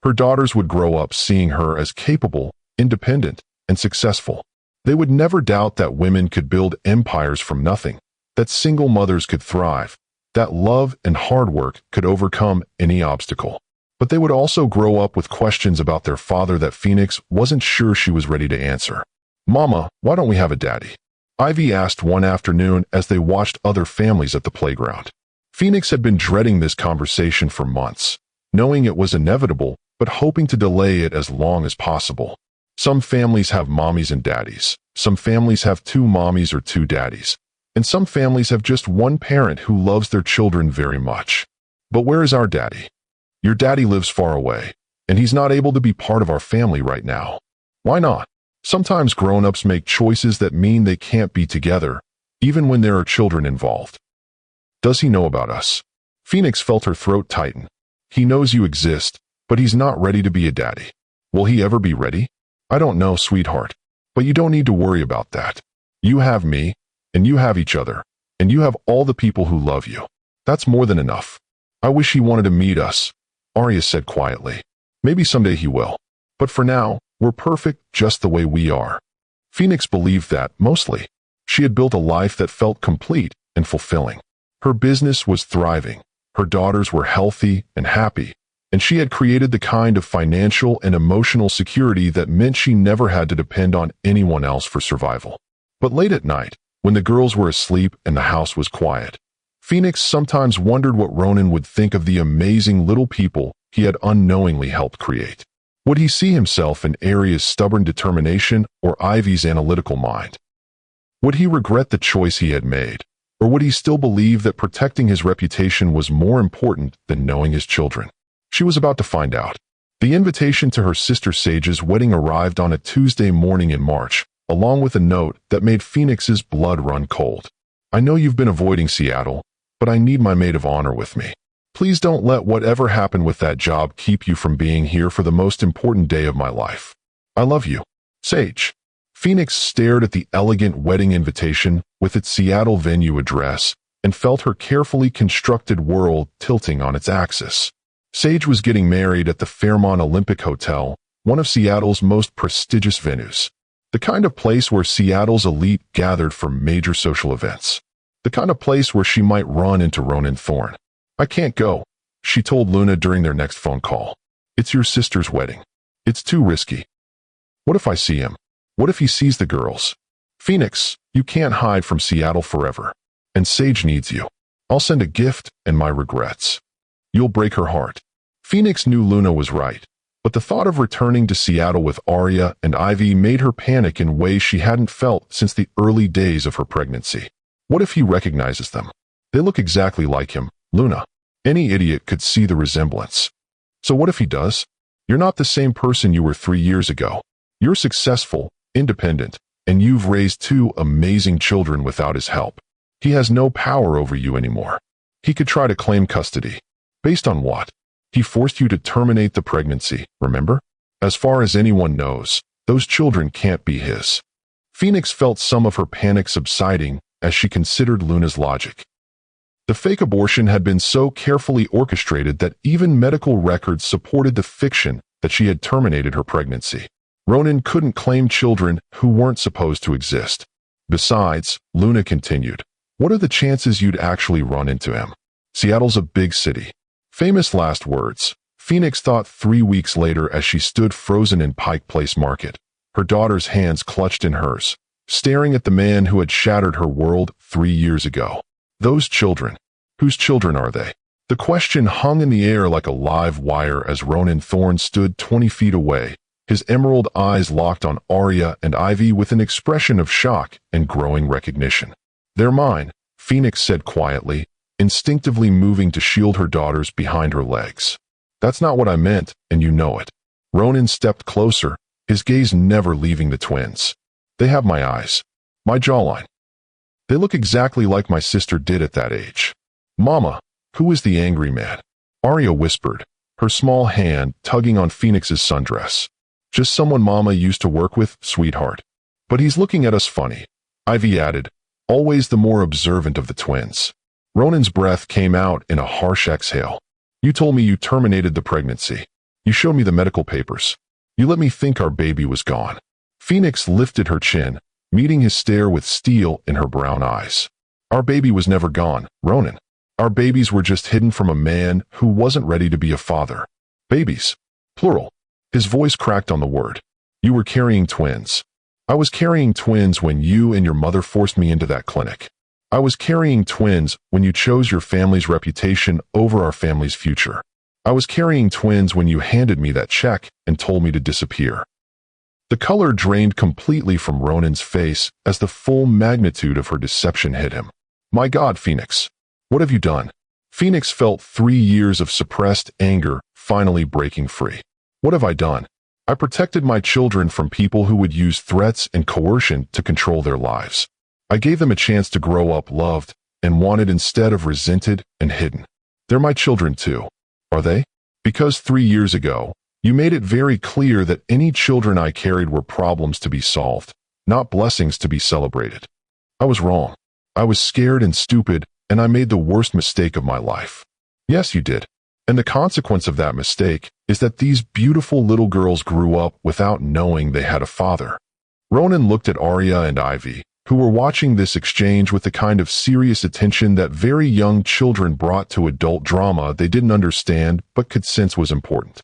Her daughters would grow up seeing her as capable, independent, and successful. They would never doubt that women could build empires from nothing, that single mothers could thrive, that love and hard work could overcome any obstacle. But they would also grow up with questions about their father that Phoenix wasn't sure she was ready to answer. Mama, why don't we have a daddy? Ivy asked one afternoon as they watched other families at the playground. Phoenix had been dreading this conversation for months, knowing it was inevitable, but hoping to delay it as long as possible. Some families have mommies and daddies. Some families have 2 mommies or 2 daddies. And some families have just one parent who loves their children very much. But where is our daddy? Your daddy lives far away, and he's not able to be part of our family right now. Why not? Sometimes grown-ups make choices that mean they can't be together, even when there are children involved. Does he know about us? Phoenix felt her throat tighten. He knows you exist, but he's not ready to be a daddy. Will he ever be ready? I don't know, sweetheart. But you don't need to worry about that. You have me, and you have each other, and you have all the people who love you. That's more than enough. I wish he wanted to meet us, Arya said quietly. Maybe someday he will. But for now, we're perfect just the way we are. Phoenix believed that, mostly. She had built a life that felt complete and fulfilling. Her business was thriving, her daughters were healthy and happy, and she had created the kind of financial and emotional security that meant she never had to depend on anyone else for survival. But late at night, when the girls were asleep and the house was quiet, Phoenix sometimes wondered what Ronan would think of the amazing little people he had unknowingly helped create. Would he see himself in Arya's stubborn determination or Ivy's analytical mind? Would he regret the choice he had made, or would he still believe that protecting his reputation was more important than knowing his children? She was about to find out. The invitation to her sister Sage's wedding arrived on a Tuesday morning in March, along with a note that made Phoenix's blood run cold. I know you've been avoiding Seattle, but I need my maid of honor with me. Please don't let whatever happened with that job keep you from being here for the most important day of my life. I love you, Sage. Phoenix stared at the elegant wedding invitation with its Seattle venue address and felt her carefully constructed world tilting on its axis. Sage was getting married at the Fairmont Olympic Hotel, one of Seattle's most prestigious venues. The kind of place where Seattle's elite gathered for major social events. The kind of place where she might run into Ronan Thorne. I can't go, she told Luna during their next phone call. It's your sister's wedding. It's too risky. What if I see him? What if he sees the girls? Phoenix, you can't hide from Seattle forever. And Sage needs you. I'll send a gift and my regrets. You'll break her heart. Phoenix knew Luna was right, but the thought of returning to Seattle with Arya and Ivy made her panic in ways she hadn't felt since the early days of her pregnancy. What if he recognizes them? They look exactly like him, Luna. Any idiot could see the resemblance. So what if he does? You're not the same person you were 3 years ago. You're successful, independent, and you've raised 2 amazing children without his help. He has no power over you anymore. He could try to claim custody. Based on what? He forced you to terminate the pregnancy, remember? As far as anyone knows, those children can't be his. Phoenix felt some of her panic subsiding as she considered Luna's logic. The fake abortion had been so carefully orchestrated that even medical records supported the fiction that she had terminated her pregnancy. Ronan couldn't claim children who weren't supposed to exist. Besides, Luna continued, what are the chances you'd actually run into him? Seattle's a big city. Famous last words, Phoenix thought 3 weeks later as she stood frozen in Pike Place Market, her daughter's hands clutched in hers, staring at the man who had shattered her world 3 years ago. Those children. Whose children are they? The question hung in the air like a live wire as Ronan Thorne stood 20 feet away, his emerald eyes locked on Arya and Ivy with an expression of shock and growing recognition. They're mine, Phoenix said quietly, instinctively moving to shield her daughters behind her legs. That's not what I meant, and you know it. Ronan stepped closer, his gaze never leaving the twins. They have my eyes. My jawline. They look exactly like my sister did at that age. Mama, who is the angry man? Arya whispered, her small hand tugging on Phoenix's sundress. Just someone Mama used to work with, sweetheart. But he's looking at us funny, Ivy added, always the more observant of the twins. Ronan's breath came out in a harsh exhale. You told me you terminated the pregnancy. You showed me the medical papers. You let me think our baby was gone. Phoenix lifted her chin, meeting his stare with steel in her brown eyes. Our baby was never gone, Ronan. Our babies were just hidden from a man who wasn't ready to be a father. Babies. Plural. His voice cracked on the word. You were carrying twins. I was carrying twins when you and your mother forced me into that clinic. I was carrying twins when you chose your family's reputation over our family's future. I was carrying twins when you handed me that check and told me to disappear. The color drained completely from Ronan's face as the full magnitude of her deception hit him. My God, Phoenix, what have you done? Phoenix felt 3 years of suppressed anger finally breaking free. What have I done? I protected my children from people who would use threats and coercion to control their lives. I gave them a chance to grow up loved and wanted instead of resented and hidden. They're my children too, are they? Because 3 years ago, you made it very clear that any children I carried were problems to be solved, not blessings to be celebrated. I was wrong. I was scared and stupid, and I made the worst mistake of my life. Yes, you did. And the consequence of that mistake is that these beautiful little girls grew up without knowing they had a father. Ronan looked at Arya and Ivy, who were watching this exchange with the kind of serious attention that very young children brought to adult drama they didn't understand but could sense was important.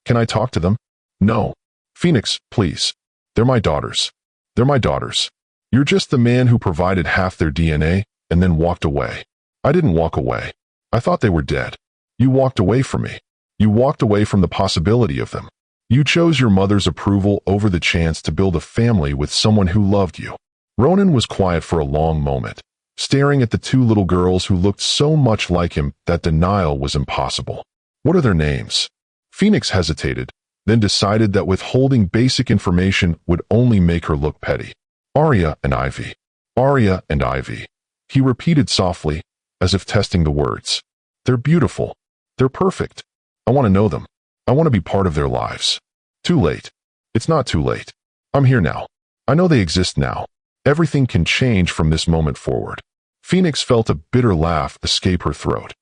Can I talk to them? No. Phoenix, please. They're my daughters. They're my daughters. You're just the man who provided half their DNA and then walked away. I didn't walk away. I thought they were dead. You walked away from me. You walked away from the possibility of them. You chose your mother's approval over the chance to build a family with someone who loved you. Ronan was quiet for a long moment, staring at the 2 little girls who looked so much like him that denial was impossible. What are their names? Phoenix hesitated, then decided that withholding basic information would only make her look petty. Arya and Ivy. Arya and Ivy. He repeated softly, as if testing the words. They're beautiful. They're perfect. I want to know them. I want to be part of their lives. Too late. It's not too late. I'm here now. I know they exist now. Everything can change from this moment forward. Phoenix felt a bitter laugh escape her throat.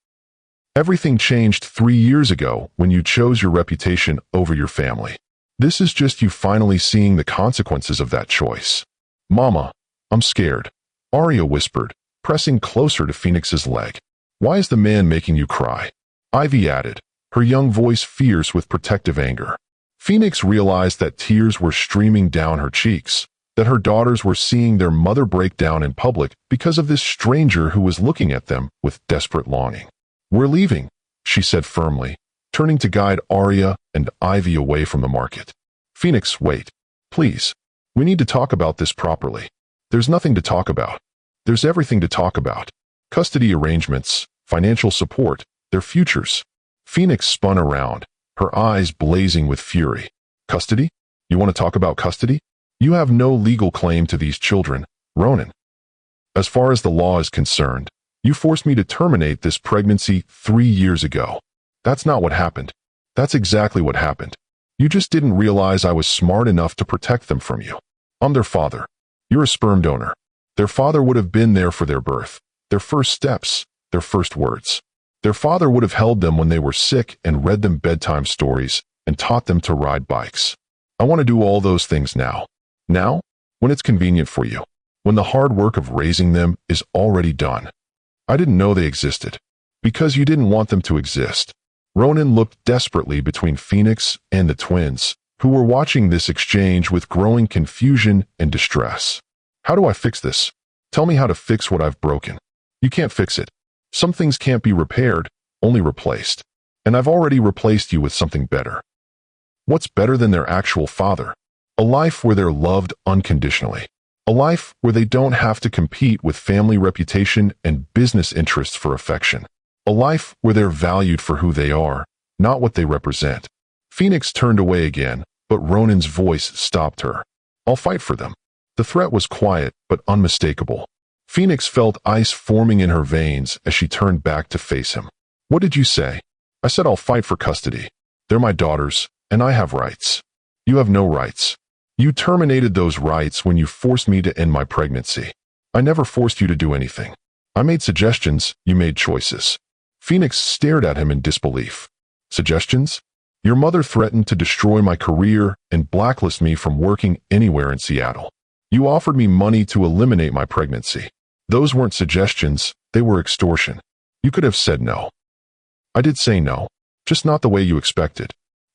Everything changed 3 years ago when you chose your reputation over your family. This is just you finally seeing the consequences of that choice. Mama, I'm scared, Arya whispered, pressing closer to Phoenix's leg. Why is the man making you cry? Ivy added, her young voice fierce with protective anger. Phoenix realized that tears were streaming down her cheeks, that her daughters were seeing their mother break down in public because of this stranger who was looking at them with desperate longing. We're leaving, she said firmly, turning to guide Arya and Ivy away from the market. Phoenix, wait. Please. We need to talk about this properly. There's nothing to talk about. There's everything to talk about. Custody arrangements, financial support, their futures. Phoenix spun around, her eyes blazing with fury. Custody? You want to talk about custody? You have no legal claim to these children, Ronan. As far as the law is concerned, you forced me to terminate this pregnancy 3 years ago. That's not what happened. That's exactly what happened. You just didn't realize I was smart enough to protect them from you. I'm their father. You're a sperm donor. Their father would have been there for their birth, their first steps, their first words. Their father would have held them when they were sick and read them bedtime stories and taught them to ride bikes. I want to do all those things now. Now, when it's convenient for you. When the hard work of raising them is already done. I didn't know they existed. Because you didn't want them to exist. Ronan looked desperately between Phoenix and the twins, who were watching this exchange with growing confusion and distress. How do I fix this? Tell me how to fix what I've broken. You can't fix it. Some things can't be repaired, only replaced. And I've already replaced you with something better. What's better than their actual father? A life where they're loved unconditionally. A life where they don't have to compete with family reputation and business interests for affection. A life where they're valued for who they are, not what they represent. Phoenix turned away again, but Ronan's voice stopped her. I'll fight for them. The threat was quiet but unmistakable. Phoenix felt ice forming in her veins as she turned back to face him. What did you say? I said I'll fight for custody. They're my daughters, and I have rights. You have no rights. You terminated those rights when you forced me to end my pregnancy. I never forced you to do anything. I made suggestions, you made choices. Phoenix stared at him in disbelief. Suggestions? Your mother threatened to destroy my career and blacklist me from working anywhere in Seattle. You offered me money to eliminate my pregnancy. Those weren't suggestions, they were extortion. You could have said no. I did say no, just not the way you expected.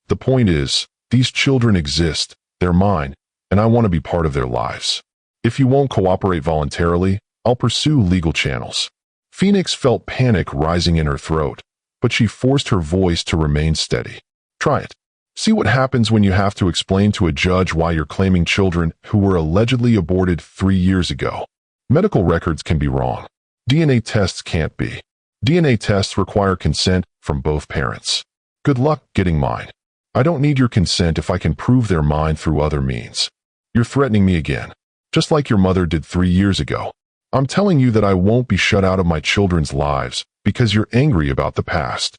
The point is, these children exist, they're mine, and I want to be part of their lives. If you won't cooperate voluntarily, I'll pursue legal channels. Phoenix felt panic rising in her throat, but she forced her voice to remain steady. Try it. See what happens when you have to explain to a judge why you're claiming children who were allegedly aborted 3 years ago. Medical records can be wrong. DNA tests can't be. DNA tests require consent from both parents. Good luck getting mine. I don't need your consent if I can prove they're mine through other means. You're threatening me again, just like your mother did 3 years ago. I'm telling you that I won't be shut out of my children's lives because you're angry about the past.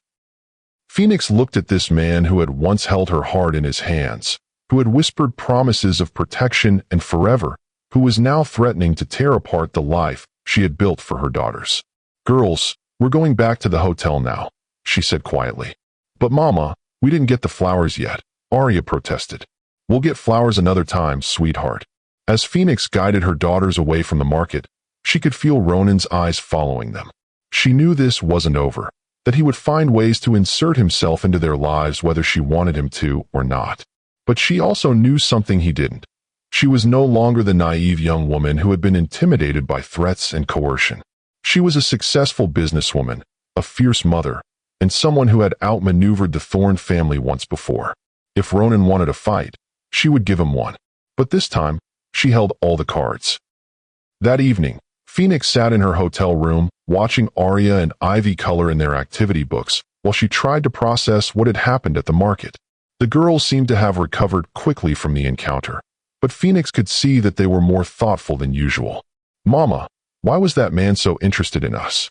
Phoenix looked at this man who had once held her heart in his hands, who had whispered promises of protection and forever, who was now threatening to tear apart the life she had built for her daughters. "Girls, we're going back to the hotel now," she said quietly. "But Mama, we didn't get the flowers yet," Arya protested. "We'll get flowers another time, sweetheart." As Phoenix guided her daughters away from the market, she could feel Ronan's eyes following them. She knew this wasn't over, that he would find ways to insert himself into their lives whether she wanted him to or not. But she also knew something he didn't. She was no longer the naive young woman who had been intimidated by threats and coercion. She was a successful businesswoman, a fierce mother, and someone who had outmaneuvered the Thorne family once before. If Ronan wanted a fight, she would give him one. But this time, she held all the cards. That evening, Phoenix sat in her hotel room, watching Arya and Ivy color in their activity books, while she tried to process what had happened at the market. The girls seemed to have recovered quickly from the encounter, but Phoenix could see that they were more thoughtful than usual. "Mama, why was that man so interested in us?"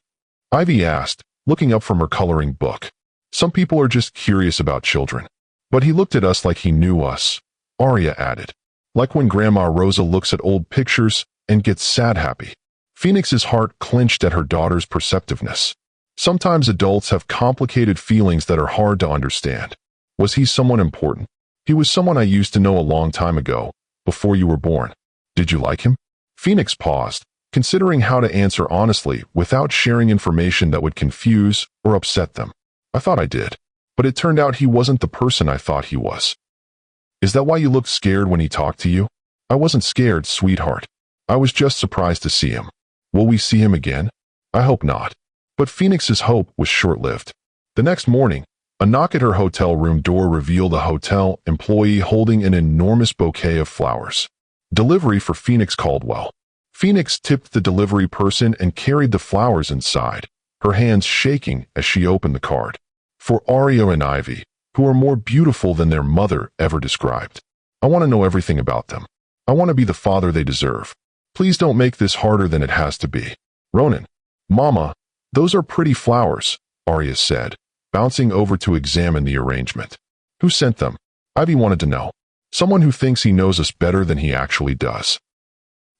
Ivy asked, looking up from her coloring book. "Some people are just curious about children. But he looked at us like he knew us," Arya added. "Like when Grandma Rosa looks at old pictures and gets sad happy." Phoenix's heart clenched at her daughter's perceptiveness. Sometimes adults have complicated feelings that are hard to understand. Was he someone important? "He was someone I used to know a long time ago, before you were born." "Did you like him?" Phoenix paused, considering how to answer honestly without sharing information that would confuse or upset them. "I thought I did, but it turned out he wasn't the person I thought he was." "Is that why you looked scared when he talked to you?" "I wasn't scared, sweetheart. I was just surprised to see him." "Will we see him again?" "I hope not." But Phoenix's hope was short-lived. The next morning, a knock at her hotel room door revealed a hotel employee holding an enormous bouquet of flowers. "Delivery for Phoenix Caldwell." Phoenix tipped the delivery person and carried the flowers inside, her hands shaking as she opened the card. "For Arya and Ivy, who are more beautiful than their mother ever described. I want to know everything about them. I want to be the father they deserve. Please don't make this harder than it has to be. Ronan." "Mama, those are pretty flowers," Arya said, bouncing over to examine the arrangement. "Who sent them?" Ivy wanted to know. "Someone who thinks he knows us better than he actually does."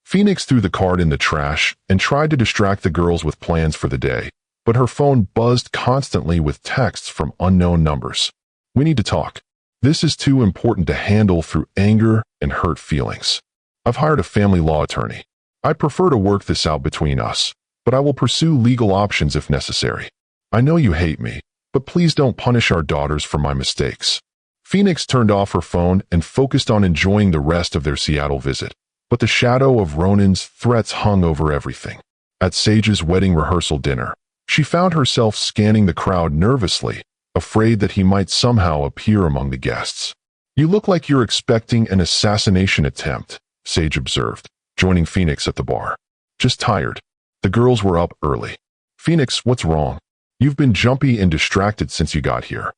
Phoenix threw the card in the trash and tried to distract the girls with plans for the day, but her phone buzzed constantly with texts from unknown numbers. "We need to talk. This is too important to handle through anger and hurt feelings. I've hired a family law attorney. I'd prefer to work this out between us, but I will pursue legal options if necessary. I know you hate me, but please don't punish our daughters for my mistakes." Phoenix turned off her phone and focused on enjoying the rest of their Seattle visit, but the shadow of Ronan's threats hung over everything. At Sage's wedding rehearsal dinner, she found herself scanning the crowd nervously, afraid that he might somehow appear among the guests. "You look like you're expecting an assassination attempt," Sage observed, joining Phoenix at the bar. "Just tired." The girls were up early. "Phoenix, what's wrong? You've been jumpy and distracted since you got here."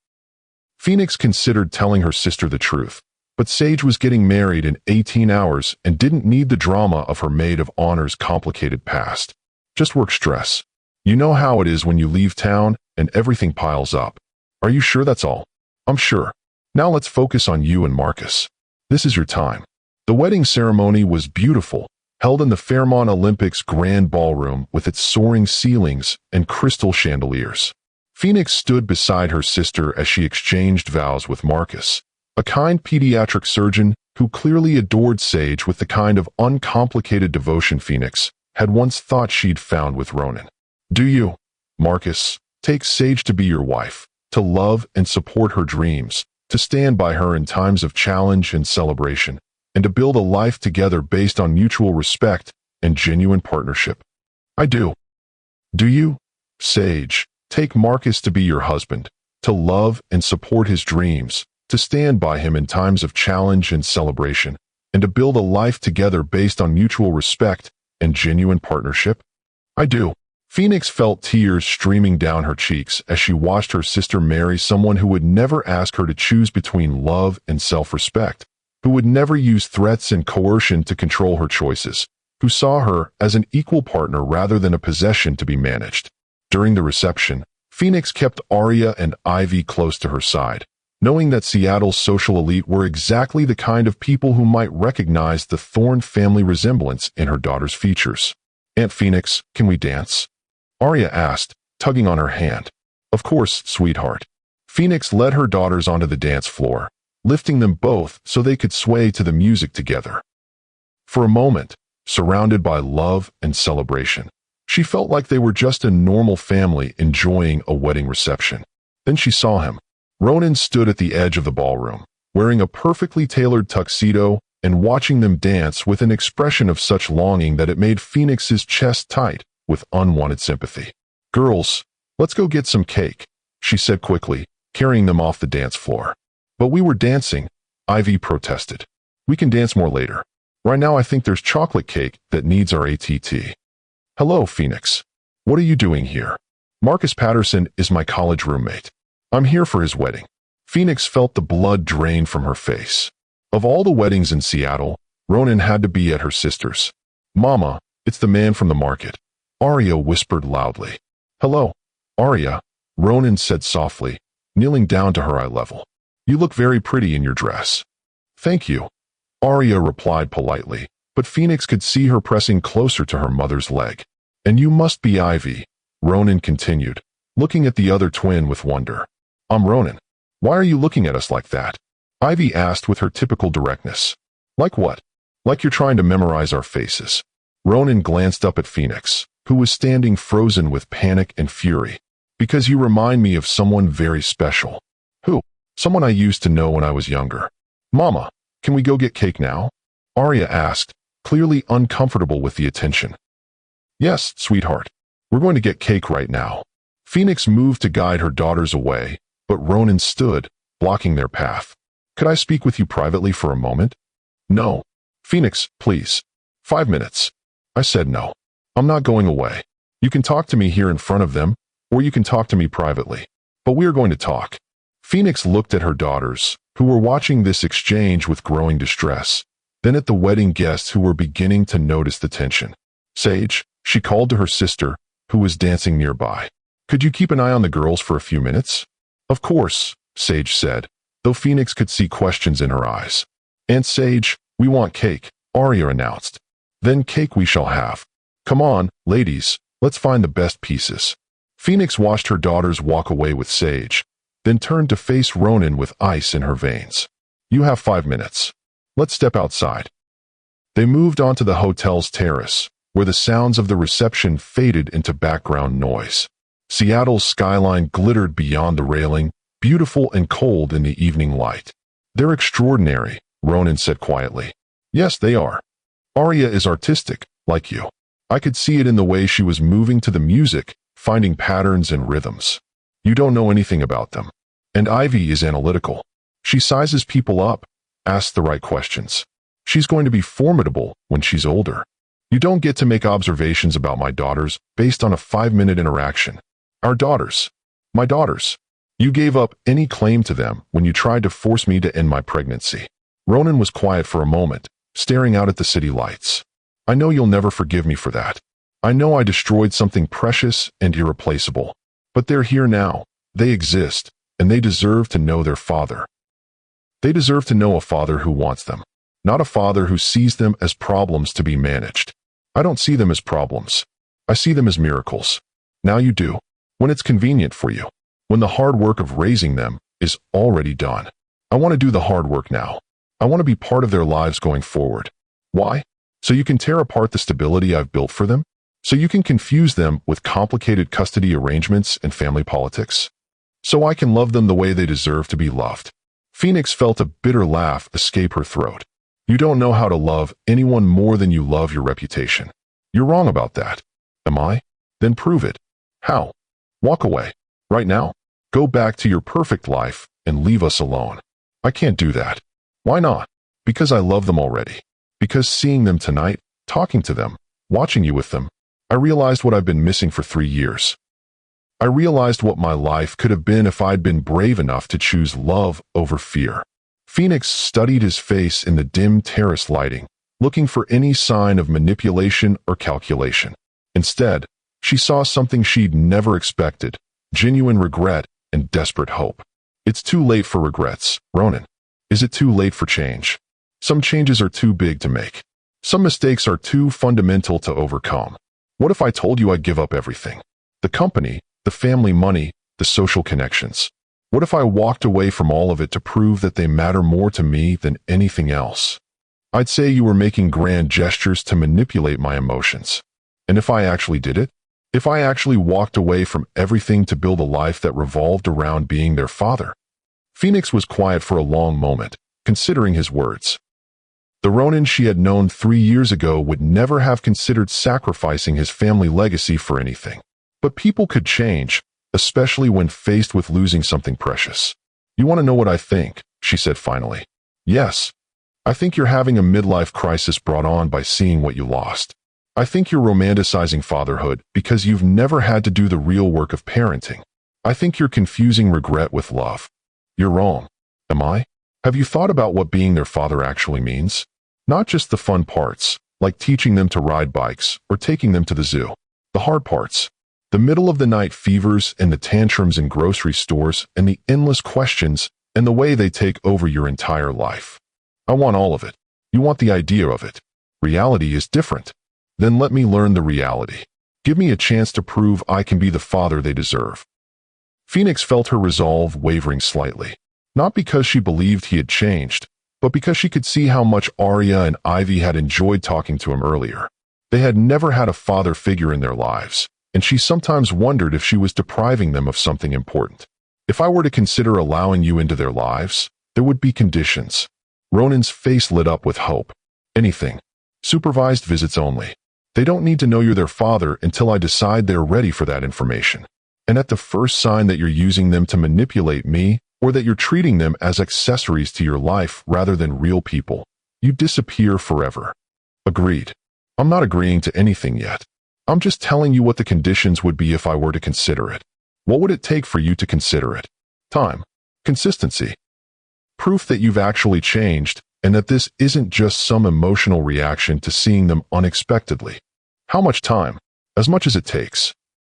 Phoenix considered telling her sister the truth, but Sage was getting married in 18 hours and didn't need the drama of her maid of honor's complicated past. "Just work stress. You know how it is when you leave town and everything piles up." "Are you sure that's all?" "I'm sure. Now let's focus on you and Marcus. This is your time." The wedding ceremony was beautiful, held in the Fairmont Olympics Grand Ballroom with its soaring ceilings and crystal chandeliers. Phoenix stood beside her sister as she exchanged vows with Marcus, a kind pediatric surgeon who clearly adored Sage with the kind of uncomplicated devotion Phoenix had once thought she'd found with Ronan. "Do you, Marcus, take Sage to be your wife, to love and support her dreams, to stand by her in times of challenge and celebration, and to build a life together based on mutual respect and genuine partnership?" "I do." "Do you, Sage, take Marcus to be your husband, to love and support his dreams, to stand by him in times of challenge and celebration, and to build a life together based on mutual respect and genuine partnership? I do. Phoenix felt tears streaming down her cheeks as she watched her sister marry someone who would never ask her to choose between love and self-respect, who would never use threats and coercion to control her choices, who saw her as an equal partner rather than a possession to be managed. During the reception, Phoenix kept Aria and Ivy close to her side, knowing that Seattle's social elite were exactly the kind of people who might recognize the Thorne family resemblance in her daughter's features. "Aunt Phoenix, can we dance?" Aria asked, tugging on her hand. "Of course, sweetheart." Phoenix led her daughters onto the dance floor, lifting them both so they could sway to the music together. For a moment, surrounded by love and celebration, she felt like they were just a normal family enjoying a wedding reception. Then she saw him. Ronan stood at the edge of the ballroom, wearing a perfectly tailored tuxedo and watching them dance with an expression of such longing that it made Phoenix's chest tight with unwanted sympathy. "Girls, let's go get some cake," she said quickly, carrying them off the dance floor. "But we were dancing," Ivy protested. "We can dance more later. Right now I think there's chocolate cake that needs our ATT. "Hello, Phoenix. What are you doing here?" "Marcus Patterson is my college roommate. I'm here for his wedding." Phoenix felt the blood drain from her face. Of all the weddings in Seattle, Ronan had to be at her sister's. "Mama, it's the man from the market," Aria whispered loudly. "Hello, Aria," Ronan said softly, kneeling down to her eye level. "You look very pretty in your dress." "Thank you," Aria replied politely, but Phoenix could see her pressing closer to her mother's leg. "And you must be Ivy," Ronan continued, looking at the other twin with wonder. "I'm Ronan. Why are you looking at us like that?" Ivy asked with her typical directness. "Like what?" "Like you're trying to memorize our faces." Ronan glanced up at Phoenix, who was standing frozen with panic and fury. "Because you remind me of someone very special." "Who?" "Someone I used to know when I was younger." "Mama, can we go get cake now?" Aria asked, clearly uncomfortable with the attention. "Yes, sweetheart. We're going to get cake right now." Phoenix moved to guide her daughters away, but Ronan stood, blocking their path. "Could I speak with you privately for a moment?" "No." "Phoenix, please. 5 minutes." I said no. "I'm not going away. You can talk to me here in front of them, or you can talk to me privately. But we are going to talk." Phoenix looked at her daughters, who were watching this exchange with growing distress, then at the wedding guests who were beginning to notice the tension. "Sage," she called to her sister, who was dancing nearby. "Could you keep an eye on the girls for a few minutes?" "Of course," Sage said, though Phoenix could see questions in her eyes. "Aunt Sage, we want cake," Aria announced. "Then cake we shall have. Come on, ladies, let's find the best pieces." Phoenix watched her daughters walk away with Sage, then turned to face Ronan with ice in her veins. "You have 5 minutes. Let's step outside." They moved onto the hotel's terrace, where the sounds of the reception faded into background noise. Seattle's skyline glittered beyond the railing, beautiful and cold in the evening light. "They're extraordinary," Ronan said quietly. "Yes, they are. Aria is artistic, like you. I could see it in the way she was moving to the music, finding patterns and rhythms. You don't know anything about them. And Ivy is analytical. She sizes people up, asks the right questions. She's going to be formidable when she's older. You don't get to make observations about my daughters based on a 5-minute interaction. Our daughters. My daughters. You gave up any claim to them when you tried to force me to end my pregnancy." Ronan was quiet for a moment, staring out at the city lights. "I know you'll never forgive me for that. I know I destroyed something precious and irreplaceable. But they're here now. They exist, and they deserve to know their father. They deserve to know a father who wants them, not a father who sees them as problems to be managed. I don't see them as problems. I see them as miracles. Now you do, when it's convenient for you, when the hard work of raising them is already done. I want to do the hard work now. I want to be part of their lives going forward. Why? So you can tear apart the stability I've built for them? So you can confuse them with complicated custody arrangements and family politics? So I can love them the way they deserve to be loved." Phoenix felt a bitter laugh escape her throat. "You don't know how to love anyone more than you love your reputation. You're wrong about that. Am I? Then prove it. How? Walk away. Right now. Go back to your perfect life and leave us alone." I can't do that. Why not? Because I love them already. Because seeing them tonight, talking to them, watching you with them, I realized what I've been missing for 3 years. I realized what my life could have been if I'd been brave enough to choose love over fear. Phoenix studied his face in the dim terrace lighting, looking for any sign of manipulation or calculation. Instead, she saw something she'd never expected: genuine regret and desperate hope. It's too late for regrets, Ronan. Is it too late for change? Some changes are too big to make. Some mistakes are too fundamental to overcome. What if I told you I'd give up everything? The company, the family money, the social connections. What if I walked away from all of it to prove that they matter more to me than anything else? I'd say you were making grand gestures to manipulate my emotions. And if I actually did it? If I actually walked away from everything to build a life that revolved around being their father? Phoenix was quiet for a long moment, considering his words. The Ronan she had known 3 years ago would never have considered sacrificing his family legacy for anything. But people could change, especially when faced with losing something precious. You want to know what I think? She said finally. Yes. I think you're having a midlife crisis brought on by seeing what you lost. I think you're romanticizing fatherhood because you've never had to do the real work of parenting. I think you're confusing regret with love. You're wrong. Am I? Have you thought about what being their father actually means? Not just the fun parts, like teaching them to ride bikes or taking them to the zoo. The hard parts. The middle-of-the-night fevers and the tantrums in grocery stores and the endless questions and the way they take over your entire life. I want all of it. You want the idea of it. Reality is different. Then let me learn the reality. Give me a chance to prove I can be the father they deserve. Phoenix felt her resolve wavering slightly. Not because she believed he had changed, but because she could see how much Arya and Ivy had enjoyed talking to him earlier. They had never had a father figure in their lives, and she sometimes wondered if she was depriving them of something important. If I were to consider allowing you into their lives, there would be conditions. Ronan's face lit up with hope. Anything. Supervised visits only. They don't need to know you're their father until I decide they're ready for that information. And at the first sign that you're using them to manipulate me, or that you're treating them as accessories to your life rather than real people, you disappear forever. Agreed. I'm not agreeing to anything yet. I'm just telling you what the conditions would be if I were to consider it. What would it take for you to consider it? Time. Consistency. Proof that you've actually changed, and that this isn't just some emotional reaction to seeing them unexpectedly. How much time? As much as it takes.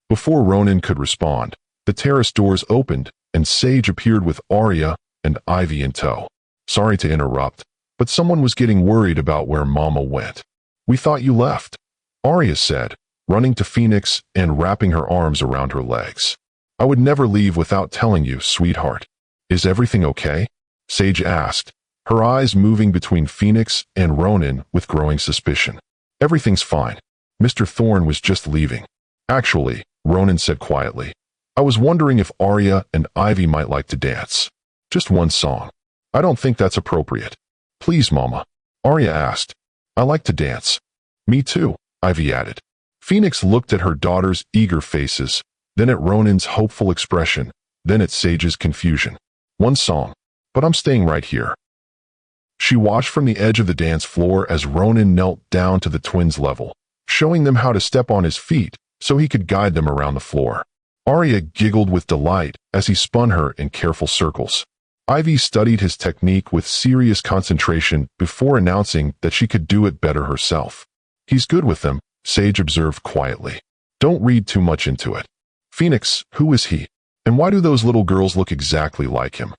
Before Ronan could respond, the terrace doors opened, and Sage appeared with Arya and Ivy in tow. Sorry to interrupt, but someone was getting worried about where Mama went. We thought you left, Arya said, running to Phoenix and wrapping her arms around her legs. I would never leave without telling you, sweetheart. Is everything okay? Sage asked, her eyes moving between Phoenix and Ronan with growing suspicion. Everything's fine. Mr. Thorne was just leaving. Actually, Ronan said quietly, I was wondering if Arya and Ivy might like to dance. Just one song. I don't think that's appropriate. Please, Mama, Arya asked. I like to dance. Me too, Ivy added. Phoenix looked at her daughter's eager faces, then at Ronan's hopeful expression, then at Sage's confusion. One song. But I'm staying right here. She watched from the edge of the dance floor as Ronan knelt down to the twins' level, showing them how to step on his feet so he could guide them around the floor. Arya giggled with delight as he spun her in careful circles. Ivy studied his technique with serious concentration before announcing that she could do it better herself. He's good with them, Sage observed quietly. Don't read too much into it. Phoenix, who is he? And why do those little girls look exactly like him?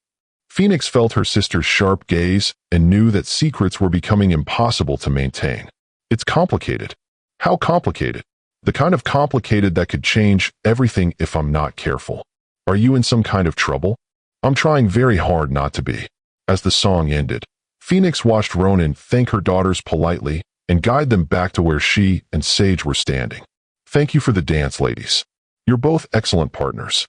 Phoenix felt her sister's sharp gaze and knew that secrets were becoming impossible to maintain. It's complicated. How complicated? The kind of complicated that could change everything if I'm not careful. Are you in some kind of trouble? I'm trying very hard not to be. As the song ended, Phoenix watched Ronan thank her daughters politely and guide them back to where she and Sage were standing. Thank you for the dance, ladies. You're both excellent partners.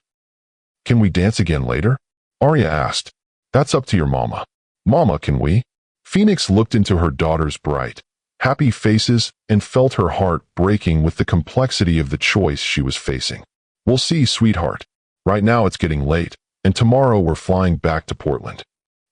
Can we dance again later? Arya asked. That's up to your mama. Mama, can we? Phoenix looked into her daughters' bright, happy faces and felt her heart breaking with the complexity of the choice she was facing. We'll see, sweetheart. Right now it's getting late, and tomorrow we're flying back to Portland.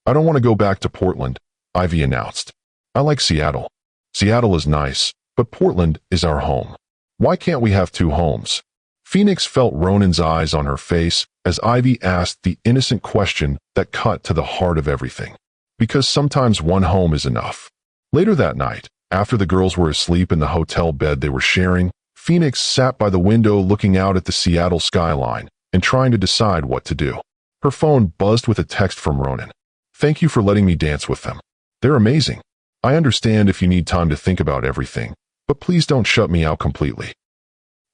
I don't want to go back to Portland, Ivy announced. I like Seattle. Seattle is nice, but Portland is our home. Why can't we have two homes? Phoenix felt Ronan's eyes on her face as Ivy asked the innocent question that cut to the heart of everything. Because sometimes one home is enough. Later that night, after the girls were asleep in the hotel bed they were sharing, Phoenix sat by the window looking out at the Seattle skyline and trying to decide what to do. Her phone buzzed with a text from Ronan. Thank you for letting me dance with them. They're amazing. I understand if you need time to think about everything, but please don't shut me out completely.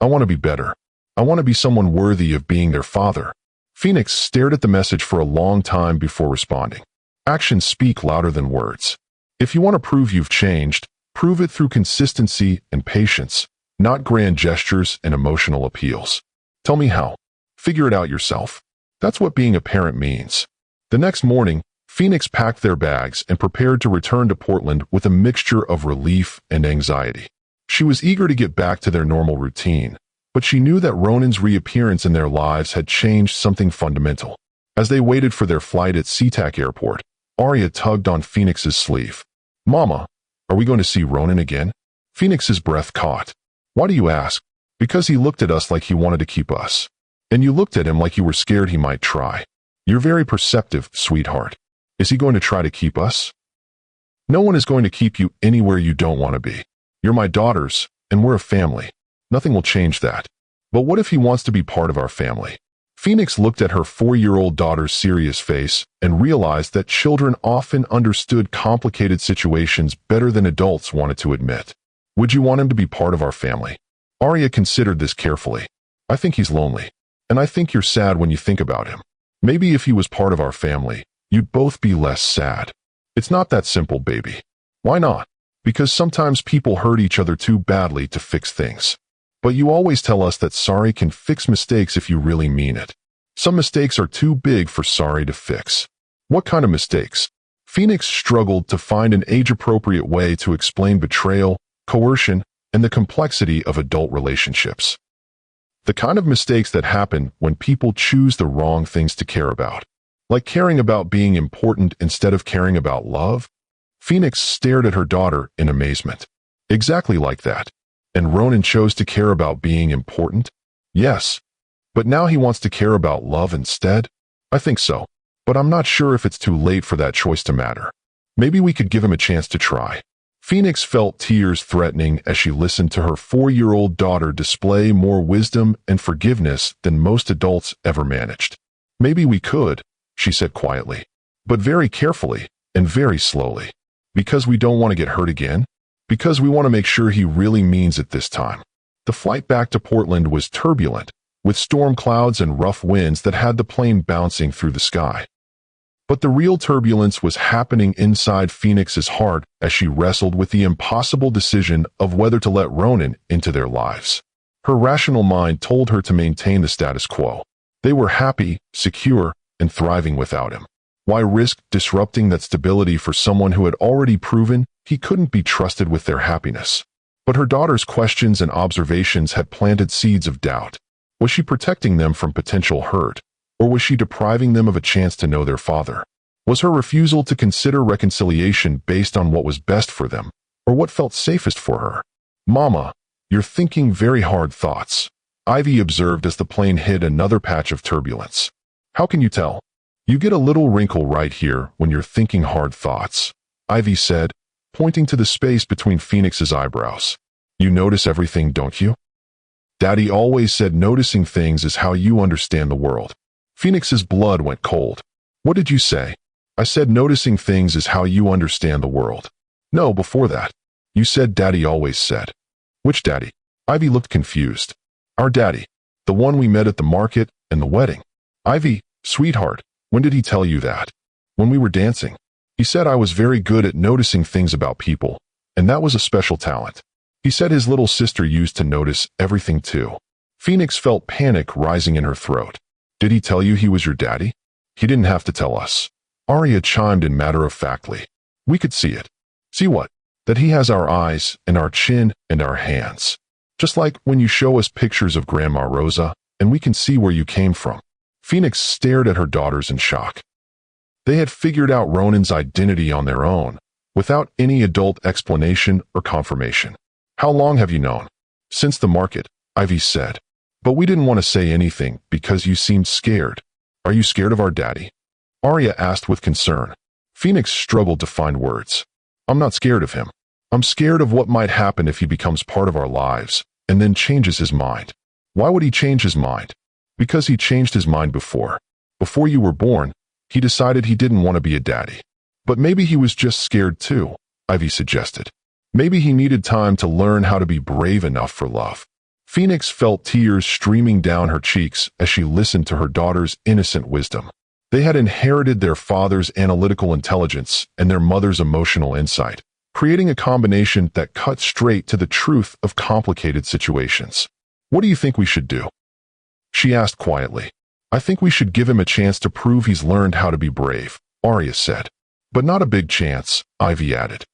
I want to be better. I want to be someone worthy of being their father. Phoenix stared at the message for a long time before responding. Actions speak louder than words. If you want to prove you've changed, prove it through consistency and patience, not grand gestures and emotional appeals. Tell me how. Figure it out yourself. That's what being a parent means. The next morning, Phoenix packed their bags and prepared to return to Portland with a mixture of relief and anxiety. She was eager to get back to their normal routine, but she knew that Ronan's reappearance in their lives had changed something fundamental. As they waited for their flight at SeaTac Airport, Arya tugged on Phoenix's sleeve. Mama, are we going to see Ronan again? Phoenix's breath caught. Why do you ask? Because he looked at us like he wanted to keep us. And you looked at him like you were scared he might try. You're very perceptive, sweetheart. Is he going to try to keep us? No one is going to keep you anywhere you don't want to be. You're my daughters, and we're a family. Nothing will change that. But what if he wants to be part of our family? Phoenix looked at her 4-year-old daughter's serious face and realized that children often understood complicated situations better than adults wanted to admit. Would you want him to be part of our family? Arya considered this carefully. I think he's lonely. And I think you're sad when you think about him. Maybe if he was part of our family, you'd both be less sad. It's not that simple, baby. Why not? Because sometimes people hurt each other too badly to fix things. But you always tell us that sorry can fix mistakes if you really mean it. Some mistakes are too big for sorry to fix. What kind of mistakes? Phoenix struggled to find an age-appropriate way to explain betrayal, coercion, and the complexity of adult relationships. The kind of mistakes that happen when people choose the wrong things to care about. Like caring about being important instead of caring about love? Phoenix stared at her daughter in amazement. Exactly like that. And Ronan chose to care about being important? Yes. But now he wants to care about love instead? I think so. But I'm not sure if it's too late for that choice to matter. Maybe we could give him a chance to try. Phoenix felt tears threatening as she listened to her 4-year-old daughter display more wisdom and forgiveness than most adults ever managed. Maybe we could, she said quietly, but very carefully and very slowly. Because we don't want to get hurt again? Because we want to make sure he really means it this time. The flight back to Portland was turbulent, with storm clouds and rough winds that had the plane bouncing through the sky. But the real turbulence was happening inside Phoenix's heart as she wrestled with the impossible decision of whether to let Ronan into their lives. Her rational mind told her to maintain the status quo. They were happy, secure, and thriving without him. Why risk disrupting that stability for someone who had already proven he couldn't be trusted with their happiness? But her daughter's questions and observations had planted seeds of doubt. Was she protecting them from potential hurt? Or was she depriving them of a chance to know their father? Was her refusal to consider reconciliation based on what was best for them, or what felt safest for her? Mama, you're thinking very hard thoughts, Ivy observed as the plane hit another patch of turbulence. How can you tell? You get a little wrinkle right here when you're thinking hard thoughts, Ivy said, pointing to the space between Phoenix's eyebrows. You notice everything, don't you? Daddy always said noticing things is how you understand the world. Phoenix's blood went cold. What did you say? I said noticing things is how you understand the world. No, before that. You said Daddy always said. Which daddy? Ivy looked confused. Our daddy. The one we met at the market and the wedding. Ivy, sweetheart, when did he tell you that? When we were dancing. He said I was very good at noticing things about people, and that was a special talent. He said his little sister used to notice everything too. Phoenix felt panic rising in her throat. Did he tell you he was your daddy? He didn't have to tell us. Arya chimed in matter-of-factly. We could see it. See what? That he has our eyes and our chin and our hands. Just like when you show us pictures of Grandma Rosa, and we can see where you came from. Phoenix stared at her daughters in shock. They had figured out Ronan's identity on their own, without any adult explanation or confirmation. "How long have you known?" "Since the market," Ivy said. "But we didn't want to say anything because you seemed scared." "Are you scared of our daddy?" Arya asked with concern. Phoenix struggled to find words. "I'm not scared of him. I'm scared of what might happen if he becomes part of our lives, and then changes his mind." "Why would he change his mind?" "Because he changed his mind before. Before you were born, he decided he didn't want to be a daddy." "But maybe he was just scared too," Ivy suggested. "Maybe he needed time to learn how to be brave enough for love." Phoenix felt tears streaming down her cheeks as she listened to her daughter's innocent wisdom. They had inherited their father's analytical intelligence and their mother's emotional insight, creating a combination that cut straight to the truth of complicated situations. "What do you think we should do?" she asked quietly. "I think we should give him a chance to prove he's learned how to be brave," Arya said. "But not a big chance," Ivy added.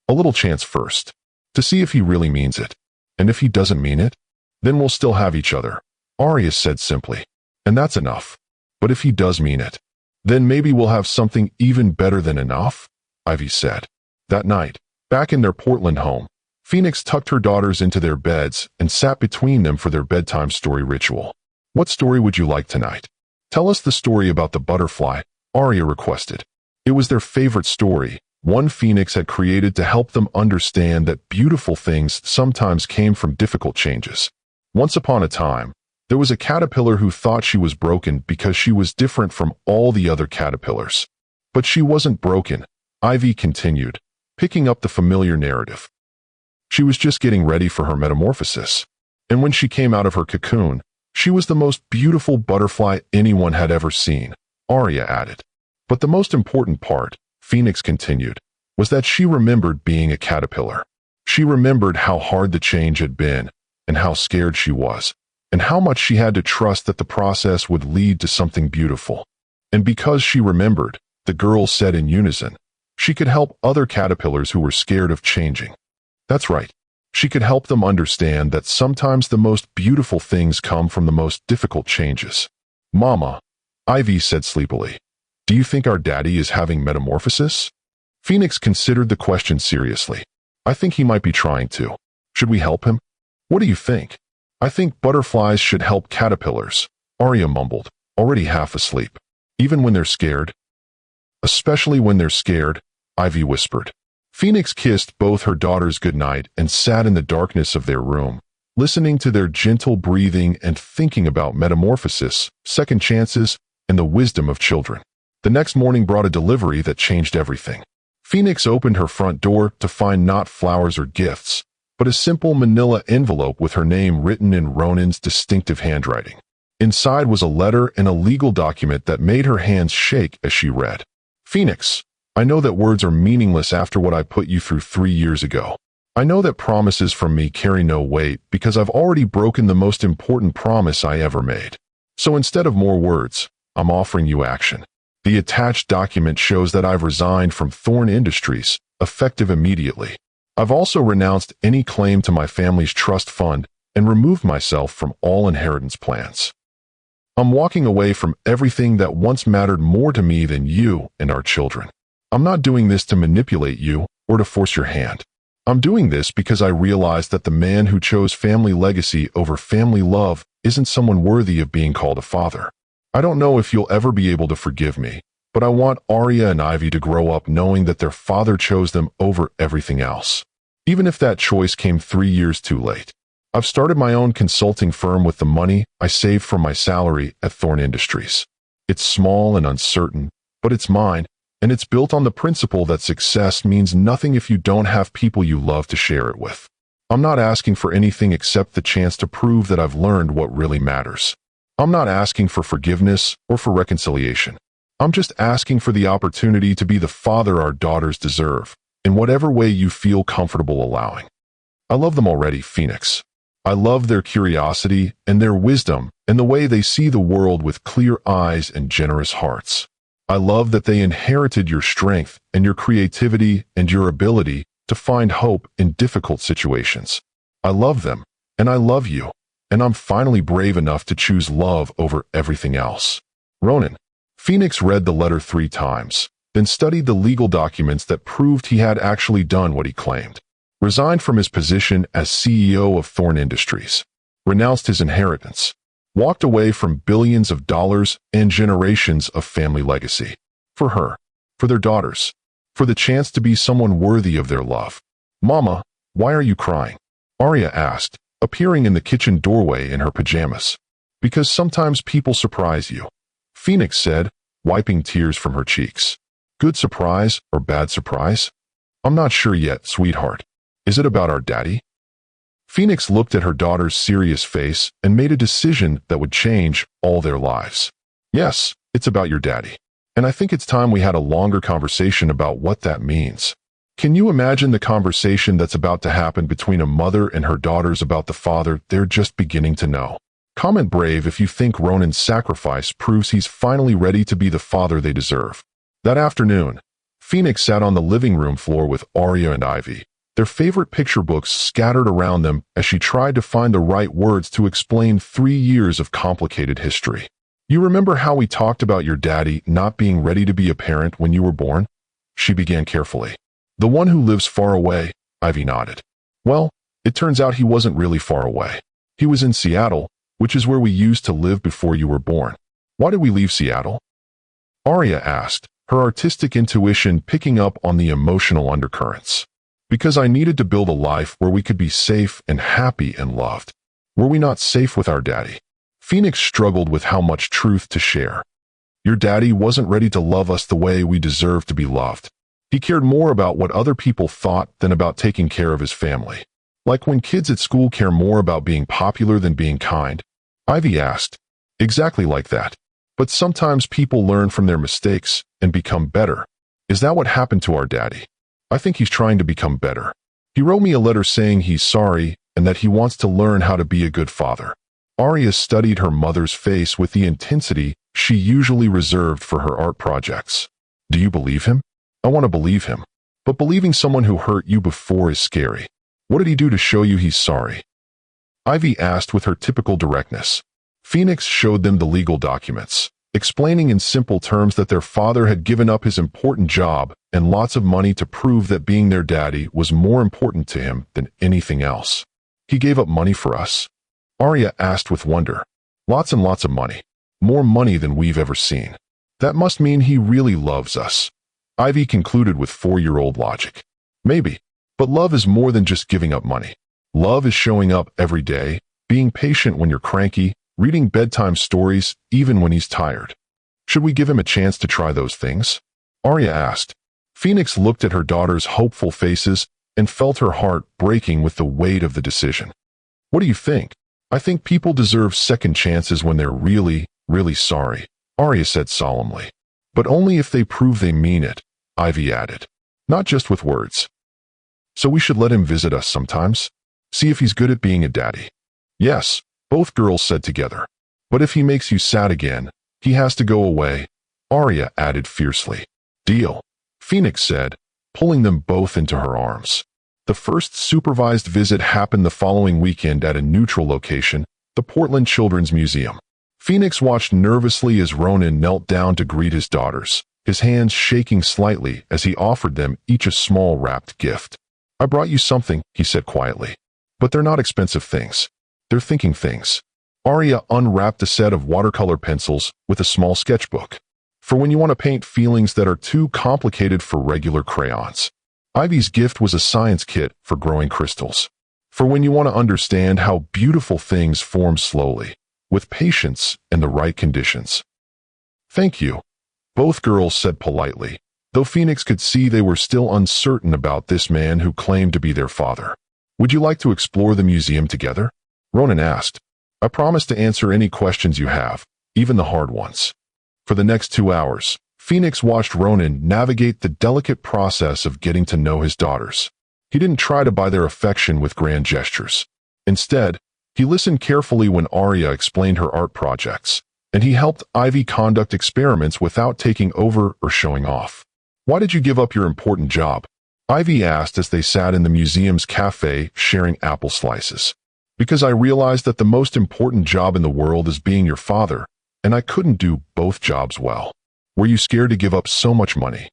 "A little chance first, to see if he really means it. And if he doesn't mean it, then we'll still have each other," Arya said simply. "And that's enough. But if he does mean it, then maybe we'll have something even better than enough," Ivy said. That night, back in their Portland home, Phoenix tucked her daughters into their beds and sat between them for their bedtime story ritual. "What story would you like tonight?" "Tell us the story about the butterfly," Arya requested. It was their favorite story, one Phoenix had created to help them understand that beautiful things sometimes came from difficult changes. Once upon a time, there was a caterpillar who thought she was broken because she was different from all the other caterpillars. But she wasn't broken, Ivy continued, picking up the familiar narrative. She was just getting ready for her metamorphosis. And when she came out of her cocoon, she was the most beautiful butterfly anyone had ever seen, Arya added. But the most important part, Phoenix continued, was that she remembered being a caterpillar. She remembered how hard the change had been, and how scared she was, and how much she had to trust that the process would lead to something beautiful. And because she remembered, the girls said in unison, she could help other caterpillars who were scared of changing. That's right. She could help them understand that sometimes the most beautiful things come from the most difficult changes. "Mama," Ivy said sleepily, "do you think our daddy is having metamorphosis?" Phoenix considered the question seriously. "I think he might be trying to. Should we help him?" "What do you think?" "I think butterflies should help caterpillars," Arya mumbled, already half asleep. "Even when they're scared?" "Especially when they're scared," Ivy whispered. Phoenix kissed both her daughters goodnight and sat in the darkness of their room, listening to their gentle breathing and thinking about metamorphosis, second chances, and the wisdom of children. The next morning brought a delivery that changed everything. Phoenix opened her front door to find not flowers or gifts, but a simple manila envelope with her name written in Ronan's distinctive handwriting. Inside was a letter and a legal document that made her hands shake as she read. "Phoenix, I know that words are meaningless after what I put you through 3 years ago. I know that promises from me carry no weight because I've already broken the most important promise I ever made. So instead of more words, I'm offering you action. The attached document shows that I've resigned from Thorn Industries, effective immediately. I've also renounced any claim to my family's trust fund and removed myself from all inheritance plans. I'm walking away from everything that once mattered more to me than you and our children. I'm not doing this to manipulate you or to force your hand. I'm doing this because I realize that the man who chose family legacy over family love isn't someone worthy of being called a father. I don't know if you'll ever be able to forgive me, but I want Arya and Ivy to grow up knowing that their father chose them over everything else. Even if that choice came 3 years too late. I've started my own consulting firm with the money I saved from my salary at Thorn Industries. It's small and uncertain, but it's mine, and it's built on the principle that success means nothing if you don't have people you love to share it with. I'm not asking for anything except the chance to prove that I've learned what really matters. I'm not asking for forgiveness or for reconciliation. I'm just asking for the opportunity to be the father our daughters deserve, in whatever way you feel comfortable allowing. I love them already, Phoenix. I love their curiosity and their wisdom and the way they see the world with clear eyes and generous hearts. I love that they inherited your strength and your creativity and your ability to find hope in difficult situations. I love them, and I love you, and I'm finally brave enough to choose love over everything else. Ronan. Phoenix read the letter 3 times, then studied the legal documents that proved he had actually done what he claimed. Resigned from his position as CEO of Thorn Industries. Renounced his inheritance. Walked away from billions of dollars and generations of family legacy. For her. For their daughters. For the chance to be someone worthy of their love. "Mama, why are you crying?" Arya asked, appearing in the kitchen doorway in her pajamas. "Because sometimes people surprise you," Phoenix said, wiping tears from her cheeks. "Good surprise or bad surprise?" "I'm not sure yet, sweetheart. Is it about our daddy?" Phoenix looked at her daughter's serious face and made a decision that would change all their lives. "Yes, it's about your daddy. And I think it's time we had a longer conversation about what that means." Can you imagine the conversation that's about to happen between a mother and her daughters about the father they're just beginning to know? Comment brave if you think Ronan's sacrifice proves he's finally ready to be the father they deserve. That afternoon, Phoenix sat on the living room floor with Arya and Ivy, their favorite picture books scattered around them as she tried to find the right words to explain 3 years of complicated history. "You remember how we talked about your daddy not being ready to be a parent when you were born?" She began carefully. "The one who lives far away," Ivy nodded. "Well, it turns out he wasn't really far away. He was in Seattle, which is where we used to live before you were born." "Why did we leave Seattle?" Arya asked, her artistic intuition picking up on the emotional undercurrents. "Because I needed to build a life where we could be safe and happy and loved. Were we not safe with our daddy?" Phoenix struggled with how much truth to share. "Your daddy wasn't ready to love us the way we deserve to be loved. He cared more about what other people thought than about taking care of his family. Like when kids at school care more about being popular than being kind." Ivy asked. "Exactly like that. But sometimes people learn from their mistakes and become better. Is that what happened to our daddy? I think he's trying to become better. He wrote me a letter saying he's sorry and that he wants to learn how to be a good father." Arya studied her mother's face with the intensity she usually reserved for her art projects. "Do you believe him?" "I want to believe him. But believing someone who hurt you before is scary. What did he do to show you he's sorry?" Ivy asked with her typical directness. Phoenix showed them the legal documents, explaining in simple terms that their father had given up his important job and lots of money to prove that being their daddy was more important to him than anything else. "He gave up money for us?" Arya asked with wonder. "Lots and lots of money. More money than we've ever seen. That must mean he really loves us," Ivy concluded with 4-year-old logic. "Maybe. But love is more than just giving up money. Love is showing up every day, being patient when you're cranky, reading bedtime stories even when he's tired. Should we give him a chance to try those things?" Arya asked. Phoenix looked at her daughter's hopeful faces and felt her heart breaking with the weight of the decision. "What do you think?" "I think people deserve second chances when they're really, really sorry," Arya said solemnly. "But only if they prove they mean it," Ivy added. "Not just with words." "So we should let him visit us sometimes? See if he's good at being a daddy?" "Yes," both girls said together. "But if he makes you sad again, he has to go away," Arya added fiercely. "Deal," Phoenix said, pulling them both into her arms. The first supervised visit happened the following weekend at a neutral location, the Portland Children's Museum. Phoenix watched nervously as Ronan knelt down to greet his daughters, his hands shaking slightly as he offered them each a small wrapped gift. "I brought you something," he said quietly. "But they're not expensive things. They're thinking things." Arya unwrapped a set of watercolor pencils with a small sketchbook. "For when you want to paint feelings that are too complicated for regular crayons." Ivy's gift was a science kit for growing crystals. "For when you want to understand how beautiful things form slowly, with patience and the right conditions." "Thank you," both girls said politely, though Phoenix could see they were still uncertain about this man who claimed to be their father. "Would you like to explore the museum together?" Ronan asked. "I promise to answer any questions you have, even the hard ones." For the next 2 hours, Phoenix watched Ronan navigate the delicate process of getting to know his daughters. He didn't try to buy their affection with grand gestures. Instead, he listened carefully when Arya explained her art projects, and he helped Ivy conduct experiments without taking over or showing off. "Why did you give up your important job?" Ivy asked as they sat in the museum's cafe sharing apple slices. "Because I realized that the most important job in the world is being your father, and I couldn't do both jobs well." Were you scared to give up so much money?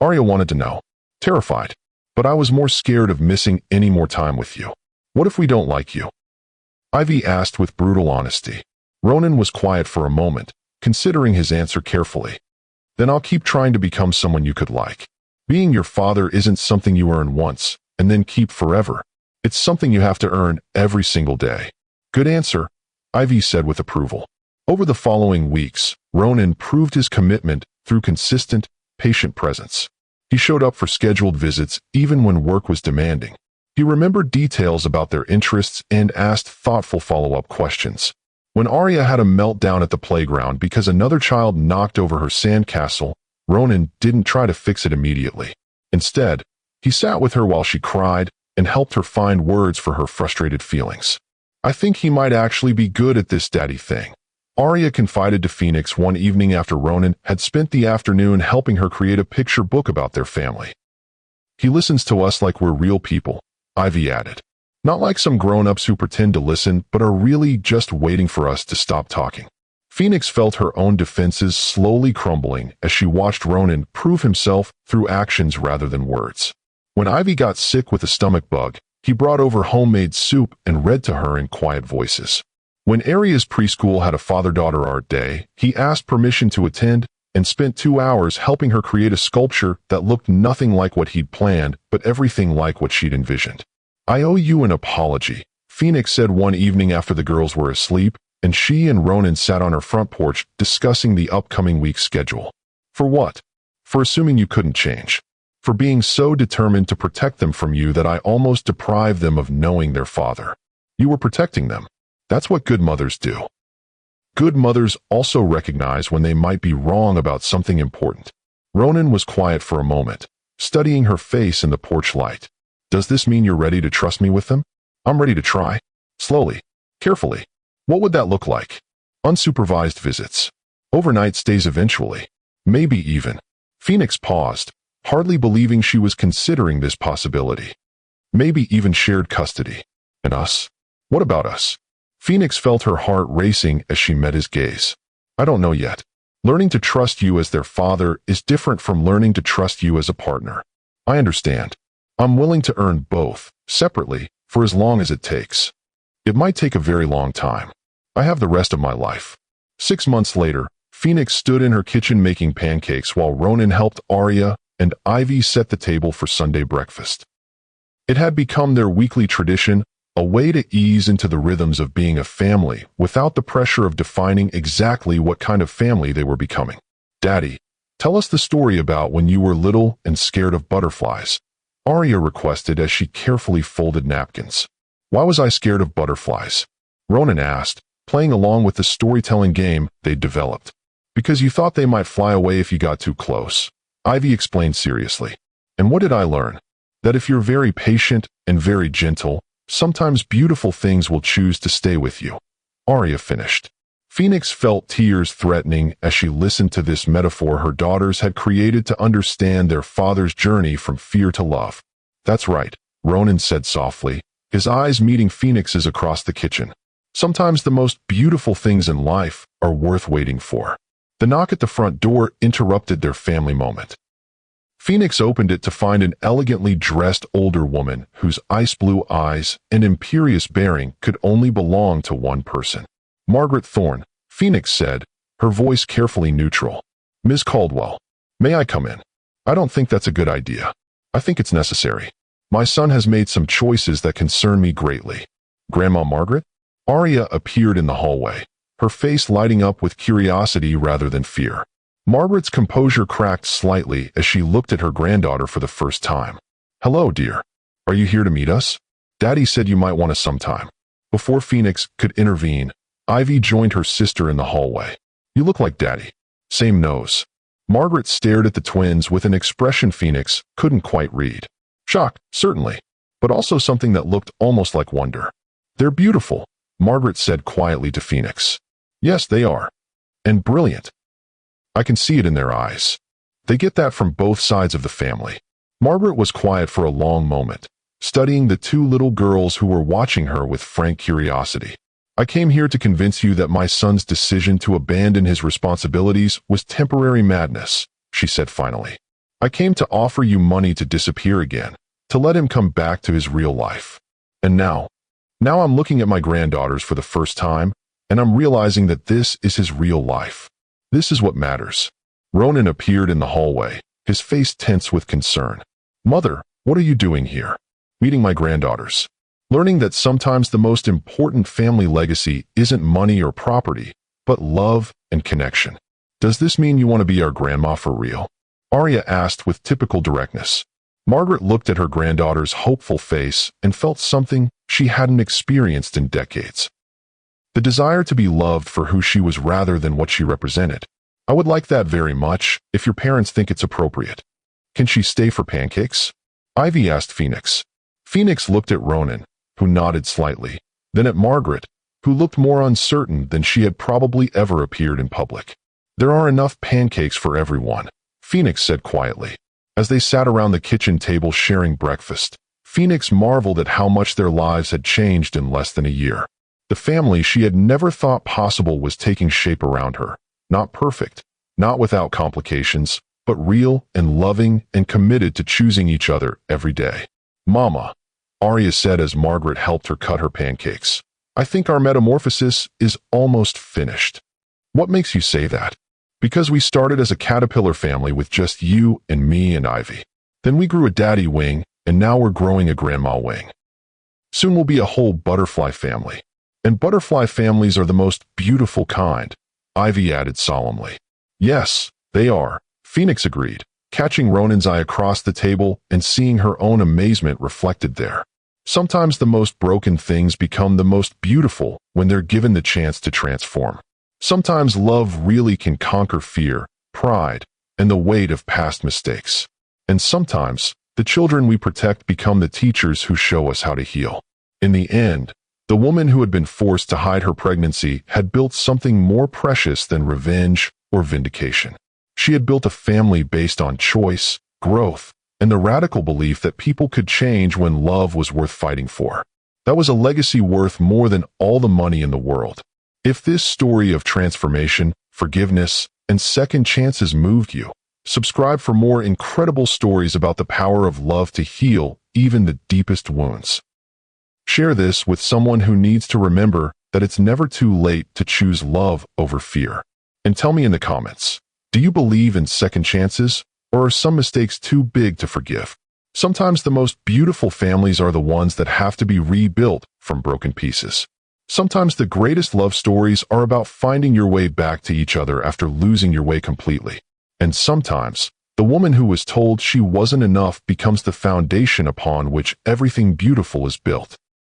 Arya wanted to know. Terrified. But I was more scared of missing any more time with you. What if we don't like you? Ivy asked with brutal honesty. Ronan was quiet for a moment, considering his answer carefully. Then I'll keep trying to become someone you could like. Being your father isn't something you earn once and then keep forever. It's something you have to earn every single day. Good answer, Ivy said with approval. Over the following weeks, Ronan proved his commitment through consistent, patient presence. He showed up for scheduled visits even when work was demanding. He remembered details about their interests and asked thoughtful follow-up questions. When Arya had a meltdown at the playground because another child knocked over her sandcastle, Ronan didn't try to fix it immediately. Instead, he sat with her while she cried and helped her find words for her frustrated feelings. I think he might actually be good at this daddy thing, Arya confided to Phoenix one evening after Ronan had spent the afternoon helping her create a picture book about their family. He listens to us like we're real people, Ivy added. Not like some grown-ups who pretend to listen but are really just waiting for us to stop talking. Phoenix felt her own defenses slowly crumbling as she watched Ronan prove himself through actions rather than words. When Ivy got sick with a stomach bug, he brought over homemade soup and read to her in quiet voices. When Arya's preschool had a father-daughter art day, he asked permission to attend and spent 2 hours helping her create a sculpture that looked nothing like what he'd planned, but everything like what she'd envisioned. I owe you an apology, Phoenix said one evening after the girls were asleep, and she and Ronan sat on her front porch discussing the upcoming week's schedule. For what? For assuming you couldn't change. For being so determined to protect them from you that I almost deprived them of knowing their father. You were protecting them. That's what good mothers do. Good mothers also recognize when they might be wrong about something important. Ronan was quiet for a moment, studying her face in the porch light. Does this mean you're ready to trust me with them? I'm ready to try. Slowly. Carefully. What would that look like? Unsupervised visits. Overnight stays eventually. Maybe even. Phoenix paused, hardly believing she was considering this possibility. Maybe even shared custody. And us? What about us? Phoenix felt her heart racing as she met his gaze. I don't know yet. Learning to trust you as their father is different from learning to trust you as a partner. I understand. I'm willing to earn both, separately, for as long as it takes. It might take a very long time. I have the rest of my life. 6 months later, Phoenix stood in her kitchen making pancakes while Ronan helped Arya and Ivy set the table for Sunday breakfast. It had become their weekly tradition, a way to ease into the rhythms of being a family without the pressure of defining exactly what kind of family they were becoming. Daddy, tell us the story about when you were little and scared of butterflies, Arya requested as she carefully folded napkins. Why was I scared of butterflies? Ronan asked, playing along with the storytelling game they'd developed. Because you thought they might fly away if you got too close, Ivy explained seriously. And what did I learn? That if you're very patient and very gentle, sometimes beautiful things will choose to stay with you. Arya finished. Phoenix felt tears threatening as she listened to this metaphor her daughters had created to understand their father's journey from fear to love. That's right, Ronan said softly, his eyes meeting Phoenix's across the kitchen. Sometimes the most beautiful things in life are worth waiting for. The knock at the front door interrupted their family moment. Phoenix opened it to find an elegantly dressed older woman whose ice-blue eyes and imperious bearing could only belong to one person. Margaret Thorne, Phoenix said, her voice carefully neutral. Ms. Caldwell, may I come in? I don't think that's a good idea. I think it's necessary. My son has made some choices that concern me greatly. Grandma Margaret? Arya appeared in the hallway, her face lighting up with curiosity rather than fear. Margaret's composure cracked slightly as she looked at her granddaughter for the first time. Hello, dear. Are you here to meet us? Daddy said you might want us sometime. Before Phoenix could intervene, Ivy joined her sister in the hallway. You look like Daddy. Same nose. Margaret stared at the twins with an expression Phoenix couldn't quite read. Shock, certainly, but also something that looked almost like wonder. They're beautiful, Margaret said quietly to Phoenix. Yes, they are. And brilliant. I can see it in their eyes. They get that from both sides of the family. Margaret was quiet for a long moment, studying the two little girls who were watching her with frank curiosity. I came here to convince you that my son's decision to abandon his responsibilities was temporary madness, she said finally. I came to offer you money to disappear again, to let him come back to his real life. And now I'm looking at my granddaughters for the first time, and I'm realizing that this is his real life. This is what matters. Ronan appeared in the hallway, his face tense with concern. Mother, what are you doing here? Meeting my granddaughters. Learning that sometimes the most important family legacy isn't money or property, but love and connection. Does this mean you want to be our grandma for real? Arya asked with typical directness. Margaret looked at her granddaughter's hopeful face and felt something she hadn't experienced in decades. The desire to be loved for who she was rather than what she represented. I would like that very much, if your parents think it's appropriate. Can she stay for pancakes? Ivy asked Phoenix. Phoenix looked at Ronan, who nodded slightly, then at Margaret, who looked more uncertain than she had probably ever appeared in public. There are enough pancakes for everyone, Phoenix said quietly. As they sat around the kitchen table sharing breakfast, Phoenix marveled at how much their lives had changed in less than a year. The family she had never thought possible was taking shape around her. Not perfect, not without complications, but real and loving and committed to choosing each other every day. Mama, Arya said as Margaret helped her cut her pancakes. I think our metamorphosis is almost finished. What makes you say that? Because we started as a caterpillar family with just you and me and Ivy. Then we grew a daddy wing, and now we're growing a grandma wing. Soon we'll be a whole butterfly family. And butterfly families are the most beautiful kind, Ivy added solemnly. Yes, they are, Phoenix agreed, catching Ronan's eye across the table and seeing her own amazement reflected there. Sometimes the most broken things become the most beautiful when they're given the chance to transform. Sometimes love really can conquer fear, pride, and the weight of past mistakes. And sometimes, the children we protect become the teachers who show us how to heal. In the end, the woman who had been forced to hide her pregnancy had built something more precious than revenge or vindication. She had built a family based on choice, growth, and the radical belief that people could change when love was worth fighting for. That was a legacy worth more than all the money in the world. If this story of transformation, forgiveness, and second chances moved you, subscribe for more incredible stories about the power of love to heal even the deepest wounds. Share this with someone who needs to remember that it's never too late to choose love over fear. And tell me in the comments, do you believe in second chances, or are some mistakes too big to forgive? Sometimes the most beautiful families are the ones that have to be rebuilt from broken pieces. Sometimes the greatest love stories are about finding your way back to each other after losing your way completely. And sometimes, the woman who was told she wasn't enough becomes the foundation upon which everything beautiful is built.